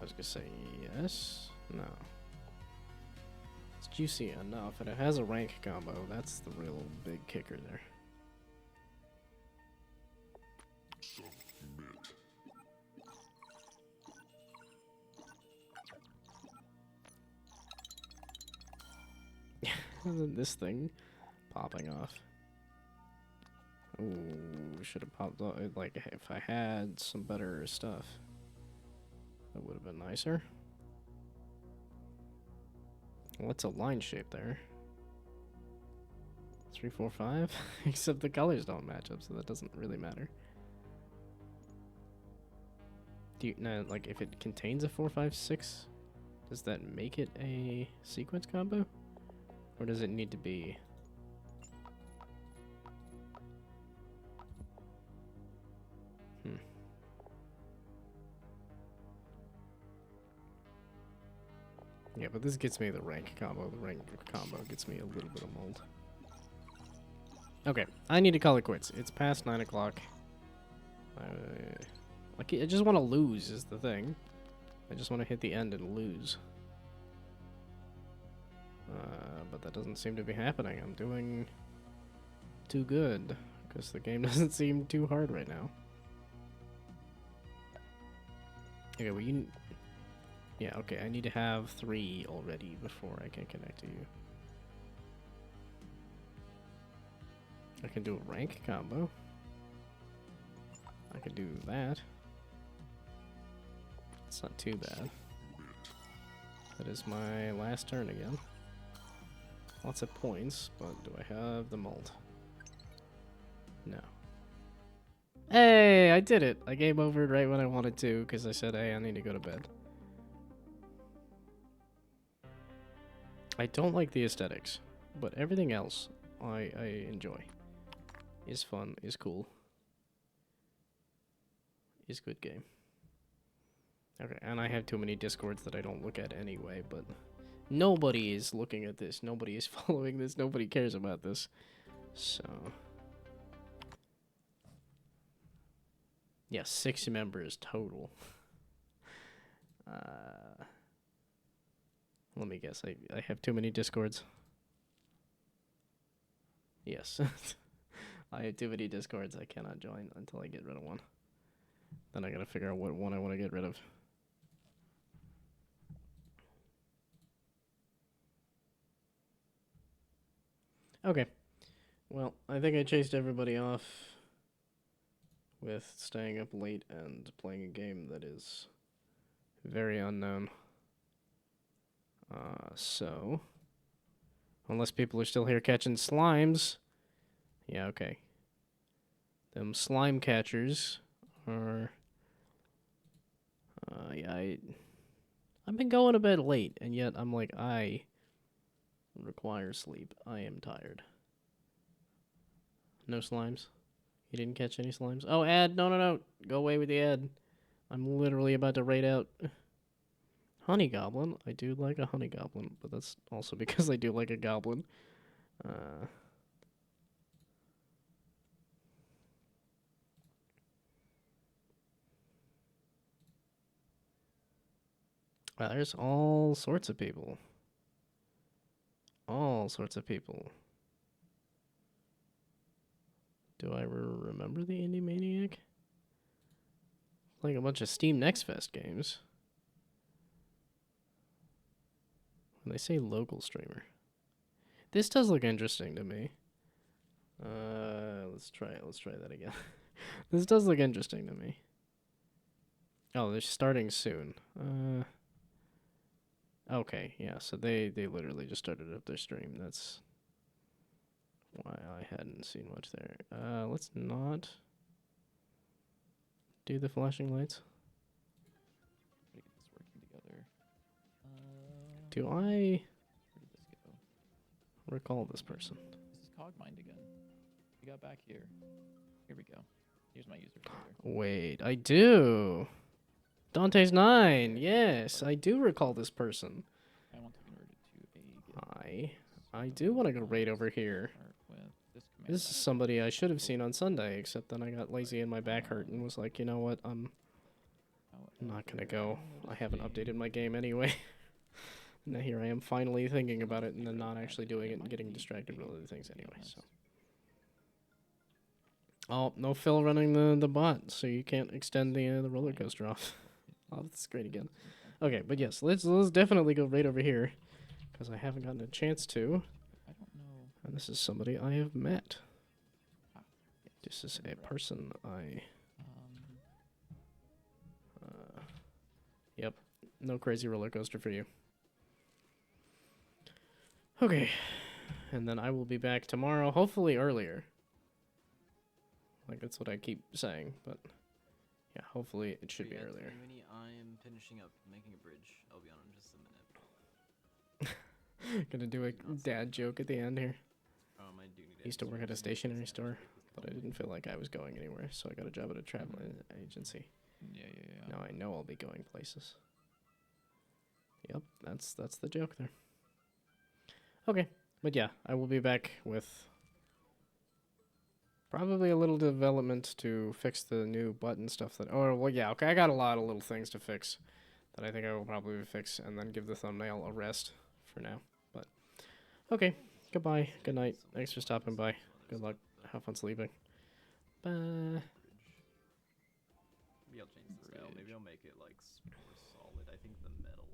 A: was gonna say yes? No. It's juicy enough, and it has a rank combo. That's the real big kicker there. This thing popping off. Ooh, should have popped off. Like, if I had some better stuff, that would have been nicer. What's a line shape there? 3, 4, 5? Except the colors don't match up, so that doesn't really matter. Do you know, like, if it contains a 4, 5, 6, does that make it a sequence combo? Or does it need to be? Yeah, but this gets me the rank combo. The rank combo gets me a little bit of mold. Okay, I need to call it quits. It's past 9 o'clock. I just want to lose is the thing. I just want to hit the end and lose. But that doesn't seem to be happening. I'm doing too good because the game doesn't seem too hard right now. Okay, well yeah, okay, I need to have 3 already before I can connect to you. I can do a rank combo. I could do that. It's not too bad. That is my last turn again. Lots of points, but do I have the mold? No. Hey, I did it! I game over right when I wanted to because I said, hey, I need to go to bed. I don't like the aesthetics, but everything else I enjoy. Is fun, is cool. Is good game. Okay, and I have too many discords that I don't look at anyway, but nobody is looking at this, nobody is following this, nobody cares about this. So yeah, 6 members total. Let me guess, I have too many discords. Yes. I have too many discords I cannot join until I get rid of one. Then I gotta figure out what one I want to get rid of. Okay. Well, I think I chased everybody off with staying up late and playing a game that is very unknown. So, unless people are still here catching slimes, yeah, okay. Them slime catchers are, yeah, I've been going to bed late, and yet I'm like, I require sleep. I am tired. No slimes? You didn't catch any slimes? Oh, ad! No. Go away with the ad. I'm literally about to raid out. Honey goblin. I do like a honey goblin, but that's also because I do like a goblin. Wow, there's all sorts of people. All sorts of people. Do I remember the Indie Maniac? Like a bunch of Steam Next Fest games. When they say local streamer. This does look interesting to me. Let's try it. Let's try that again. This does look interesting to me. Oh, they're starting soon. Okay, yeah, so they literally just started up their stream. That's why I hadn't seen much there. Let's not do the flashing lights.
B: Get this working together.
A: Do I
B: Where did this go?
A: recall this person?
B: This is Cogmind again. We got back here. Here we go. Here's my user folder.
A: Wait, I do. Dante's 9. Yes, I do recall this person.
B: I want to convert it to a.
A: I do want to go raid over here. This is somebody I should have seen on Sunday, except then I got lazy and my back hurt and was like, you know what, I'm not gonna go. I haven't updated my game anyway. And now here I am finally thinking about it and then not actually doing it and getting distracted with other things anyway, so. Oh, no Phil running the bot, so you can't extend the roller coaster off. Oh, that's great again. Okay, but yes, let's definitely go right over here, because I haven't gotten a chance to.
B: I don't know.
A: And this is somebody I have met.
B: Yes,
A: This is a person I. Yep, no crazy roller coaster for you. Okay, and then I will be back tomorrow, hopefully earlier. Like, that's what I keep saying, but yeah, hopefully it should be earlier.
C: I am finishing up making a bridge. I'll be on in just a minute.
A: Gonna do a dad joke at the end here.
C: I do need
A: I used to work at a stationery store, but I didn't feel like I was going anywhere, so I got a job at a travel agency.
B: Yeah.
A: Now I know I'll be going places. Yep, that's the joke there. Okay, but yeah, I will be back with probably a little development to fix the new button stuff that. Oh well, yeah. Okay, I got a lot of little things to fix that I think I will probably fix, and then give the thumbnail a rest for now. But okay, goodbye, good night. Thanks for stopping by. Good luck. Have fun sleeping. Bye.
C: Maybe I'll change the style. Maybe I'll make it like more solid. I think the metal